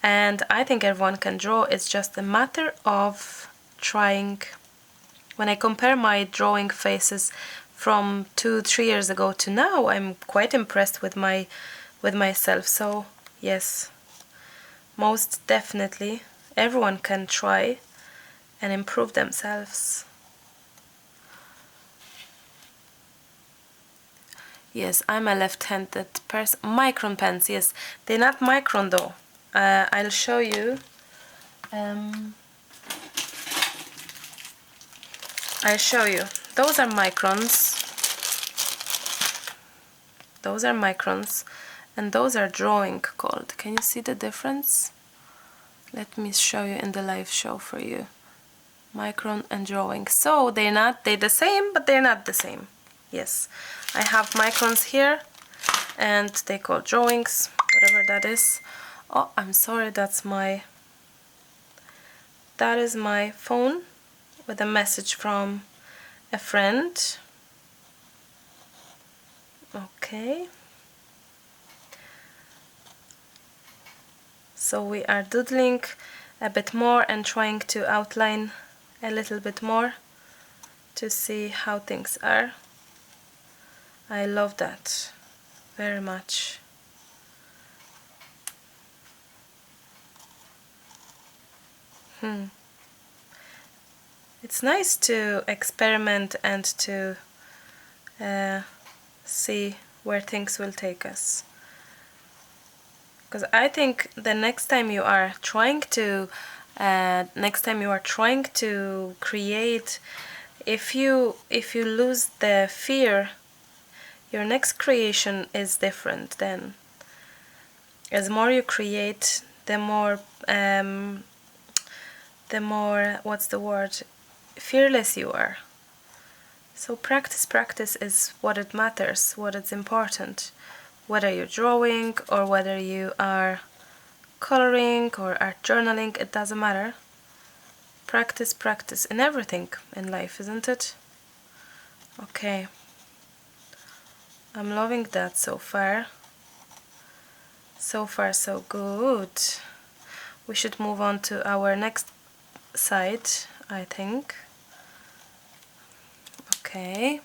and I think everyone can draw. It's just a matter of trying. When I compare my drawing faces from 2-3 years ago to now, I'm quite impressed with myself. So yes, most definitely everyone can try and improve themselves. Yes, I'm a left-handed person. Micron pens, yes, they're not micron though. I'll show you. I'll show you. Those are microns. Those are microns, and those are drawing called. Can you see the difference? Let me show you in the live show for you. Micron and drawing. So they're the same, but they're not the same. Yes, I have microns here, and they call drawings, whatever that is. Oh, I'm sorry, that is my phone with a message from a friend. Okay. So we are doodling a bit more and trying to outline a little bit more to see how things are. I love that very much. It's nice to experiment and to see where things will take us. Because I think the next time you are trying to create, if you lose the fear, your next creation is different. Then, as more you create, the more what's the word? Fearless you are. So practice is what it matters, what is important. Whether you're drawing or whether you are coloring or art journaling, it doesn't matter. Practice in everything in life, isn't it? Okay. I'm loving that so far. So far, so good. We should move on to our next side, I think. Okay.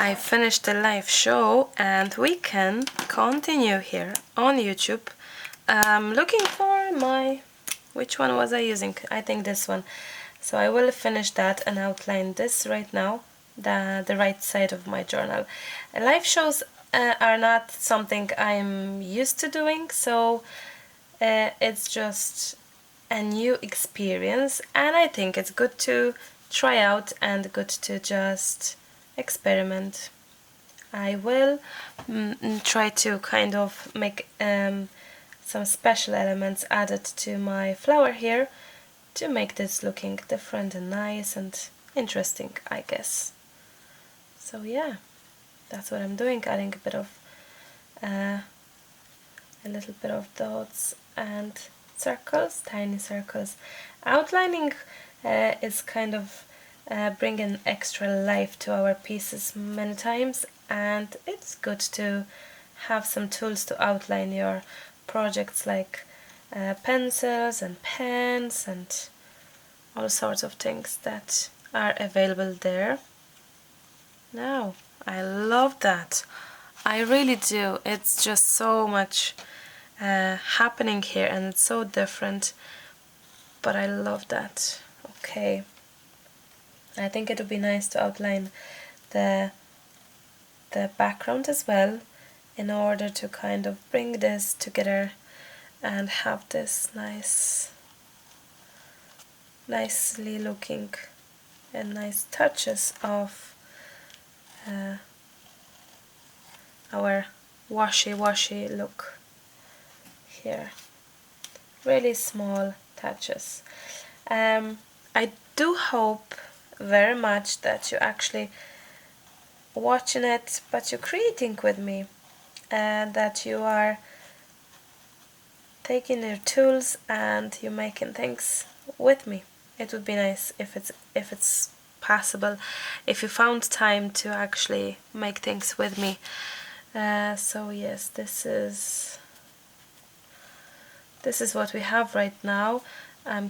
I finished the live show and we can continue here on YouTube. I'm looking for my... which one was I using? I think this one. So I will finish that and outline this right now, the right side of my journal. Live shows are not something I'm used to doing, so it's just a new experience, and I think it's good to try out and good to just experiment. I will try to kind of make some special elements added to my flower here to make this looking different and nice and interesting, I guess. So yeah, that's what I'm doing, adding a bit of a little bit of dots and circles, tiny circles. Outlining is kind of bringing extra life to our pieces many times, and it's good to have some tools to outline your projects, like pencils and pens and all sorts of things that are available there. Now, I love that. I really do. It's just so much happening here and it's so different, but I love that. Okay, I think it would be nice to outline the background as well, in order to kind of bring this together and have this nicely looking and nice touches of our washy look here. Really small touches. I do hope very much that you're actually watching it, but you're creating with me, and that you are taking your tools and you're making things with me. It would be nice if it's possible, if you found time to actually make things with me. So yes, this is what we have right now.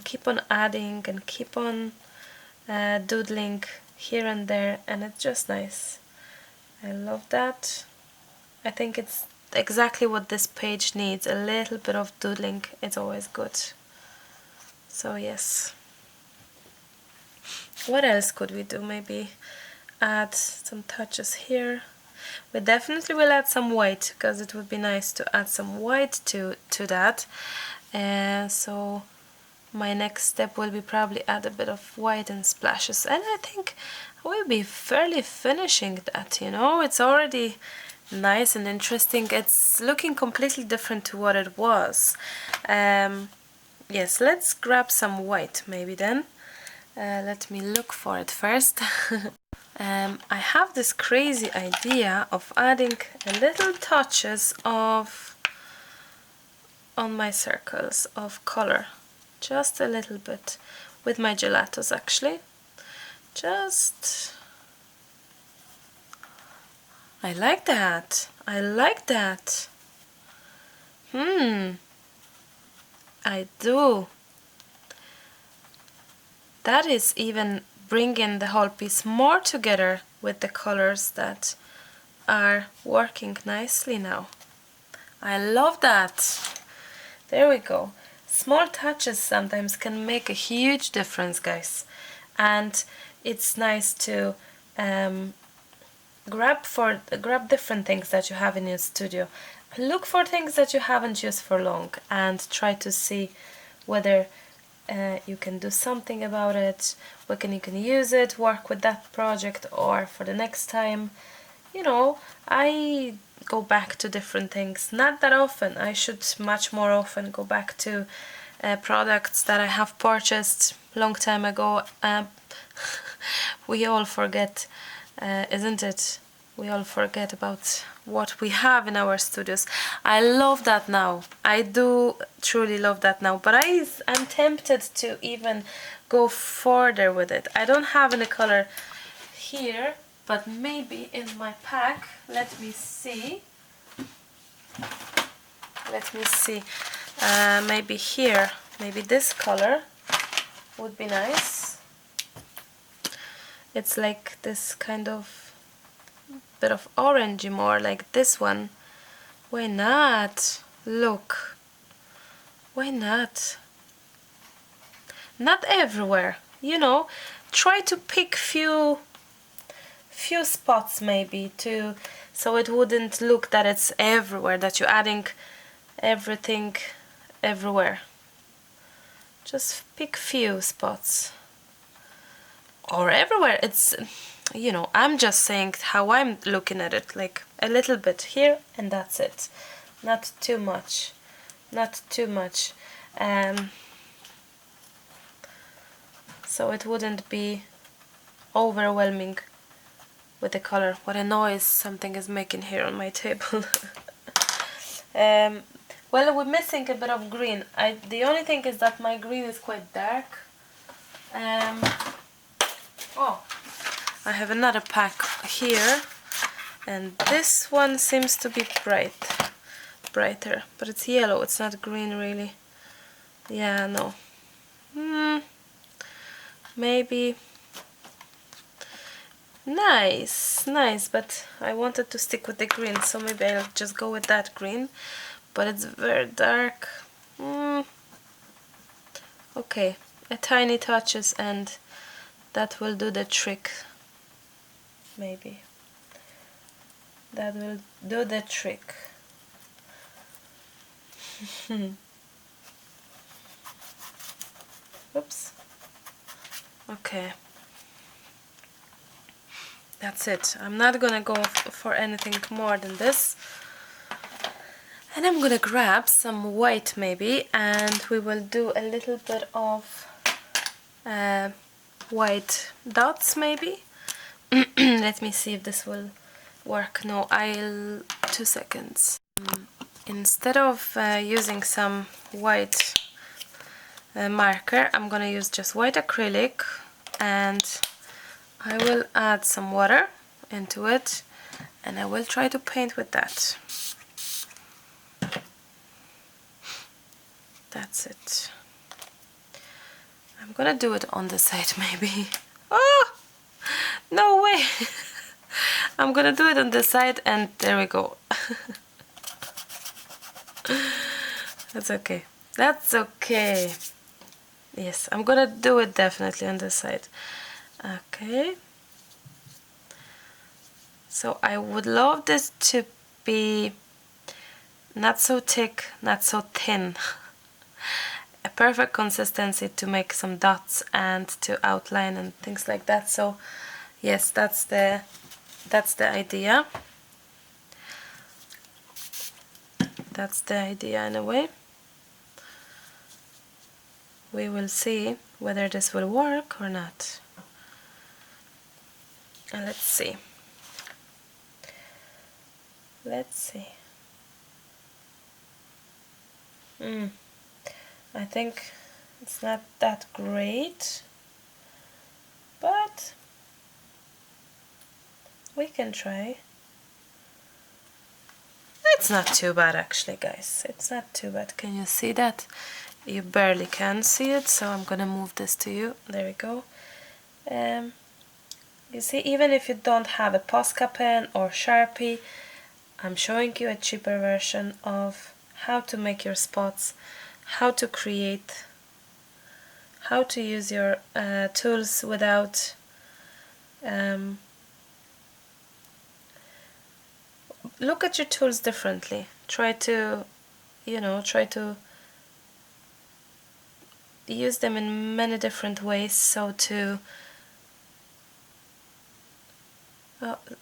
Keep on adding and keep on doodling here and there, and it's just nice. I love that. I think it's exactly what this page needs. A little bit of doodling, it's always good. So yes. What else could we do? Maybe add some touches here. We definitely will add some white, because it would be nice to add some white to that. So my next step will be probably add a bit of white and splashes, and I think we'll be fairly finishing that, you know. It's already nice and interesting. It's looking completely different to what it was. Yes, let's grab some white maybe then. Let me look for it first. I have this crazy idea of adding a little touches of on my circles of color, just a little bit, with my gelatos actually. I like that. I like that. I do. That is even bringing the whole piece more together with the colors that are working nicely now. I love that. There we go. Small touches sometimes can make a huge difference, guys. And it's nice to grab different things that you have in your studio. Look for things that you haven't used for long and try to see whether you can do something about it, you can use it, work with that project, or for the next time. You know, I go back to different things, not that often. I should much more often go back to products that I have purchased long time ago. We all forget, isn't it? We all forget about what we have in our studios. I love that now. I do truly love that now, but I'm tempted to even go further with it. I don't have any color here, but maybe in my pack. Let me see. Maybe here, maybe this color would be nice. it's like this kind of bit of orangey, more like this one. Why not? Look, why not? Not everywhere, you know. Try to pick few spots maybe, to so it wouldn't look that it's everywhere, that you're adding everything everywhere. Just pick few spots, or everywhere. It's, you know, I'm just saying how I'm looking at it, like a little bit here and that's it, not too much, not too much, so it wouldn't be overwhelming with the color. What a noise something is making here on my table. Well, we're missing a bit of green. The only thing is that my green is quite dark. Oh, I have another pack here, and this one seems to be brighter, but it's yellow, it's not green really. Yeah, no. Maybe. Nice, but I wanted to stick with the green, so maybe I'll just go with that green, but it's very dark. Okay, a tiny touches and that will do the trick. Maybe that will do the trick. Oops. Okay, that's it. I'm not gonna go for anything more than this. And I'm gonna grab some white maybe, and we will do a little bit of white dots maybe. Let me see if this will work. No, 2 seconds. Instead of using some white marker, I'm gonna use just white acrylic, and I will add some water into it, and I will try to paint with that. That's it. I'm gonna do it on the side maybe. Oh, no way. I'm gonna do it on the side, and there we go. That's okay. That's okay. Yes, I'm gonna do it definitely on the side. Okay. So I would love this to be not so thick, not so thin. A perfect consistency to make some dots and to outline and things like that. So yes, that's the idea. That's the idea in a way. We will see whether this will work or not. And let's see. Let's see. I think it's not that great, but we can try. It's not too bad actually, guys. It's not too bad. Can you see that? You barely can see it, so I'm gonna move this to you. There we go. You see, even if you don't have a Posca pen or Sharpie, I'm showing you a cheaper version of how to make your spots, how to create, how to use your tools without look at your tools differently. Try to, try to use them in many different ways, so to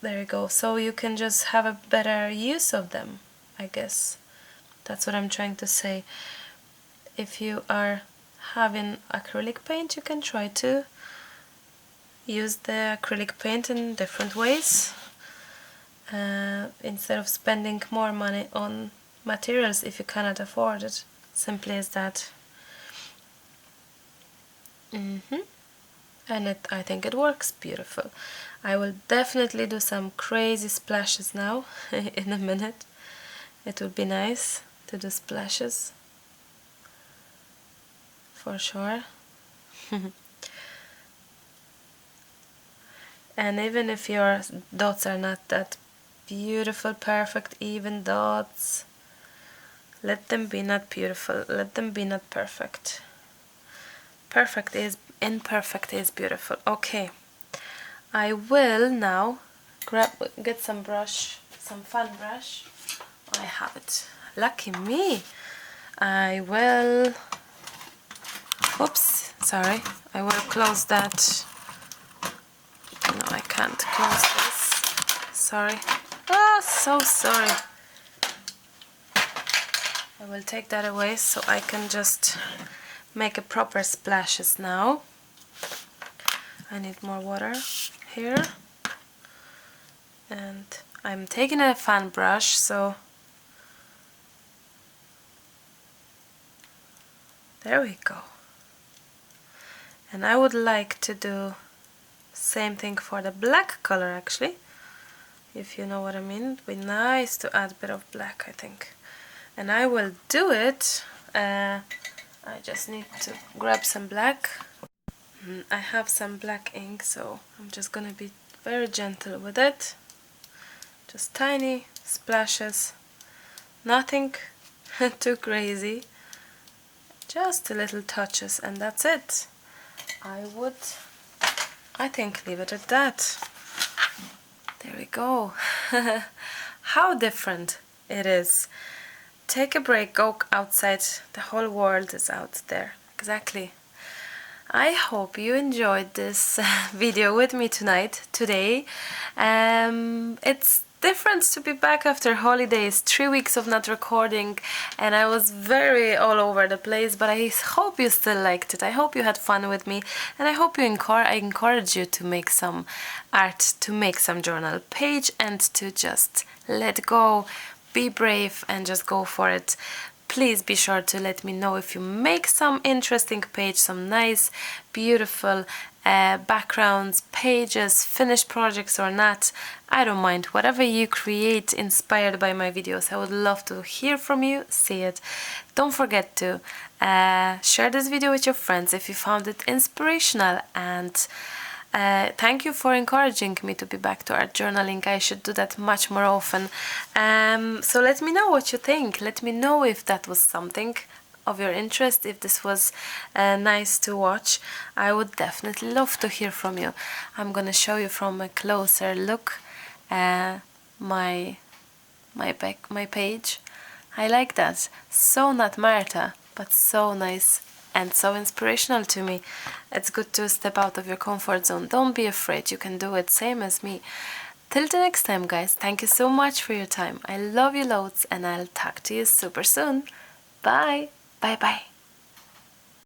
there you go, so you can just have a better use of them, I guess. That's what I'm trying to say. If you are having acrylic paint, you can try to use the acrylic paint in different ways, instead of spending more money on materials if you cannot afford it. Simply as that. And I think it works beautiful. I will definitely do some crazy splashes now in a minute. It would be nice to do splashes for sure. And even if your dots are not that beautiful, perfect, even dots, let them be not beautiful, let them be not perfect. Perfect is imperfect is beautiful. Okay, I will now get some brush, some fun brush. I have it. Lucky me. I will, oops, sorry, I will close that. No, I can't close this. Sorry. Oh, so sorry. I will take that away so I can just make a proper splashes now. I need more water here. And I'm taking a fan brush, so there we go. And I would like to do same thing for the black color actually, if you know what I mean. It'd be nice to add a bit of black, I think. And I will do it. I just need to grab some black. I have some black ink, so I'm just gonna be very gentle with it. Just tiny splashes, nothing too crazy, just a little touches, and that's it. I think, leave it at that. There we go. How different it is. Take a break, go outside, the whole world is out there. Exactly. I hope you enjoyed this video with me today. It's different to be back after holidays, 3 weeks of not recording, and I was very all over the place, but I hope you still liked it. I hope you had fun with me, and I hope I encourage you to make some art, to make some journal page, and to just let go, be brave, and just go for it. Please be sure to let me know if you make some interesting page, some nice, beautiful backgrounds, pages, finished projects or not. I don't mind. Whatever you create inspired by my videos, I would love to hear from you, see it. Don't forget to share this video with your friends if you found it inspirational, and thank you for encouraging me to be back to art journaling. I should do that much more often. So let me know what you think. Let me know if that was something of your interest, if this was nice to watch. I would definitely love to hear from you. I'm gonna show you from a closer look my page. I like that. So not Marta, but so nice and so inspirational to me. It's good to step out of your comfort zone. Don't be afraid, you can do it, same as me. Till the next time, guys, thank you so much for your time. I love you loads, and I'll talk to you super soon. Bye. Bye bye.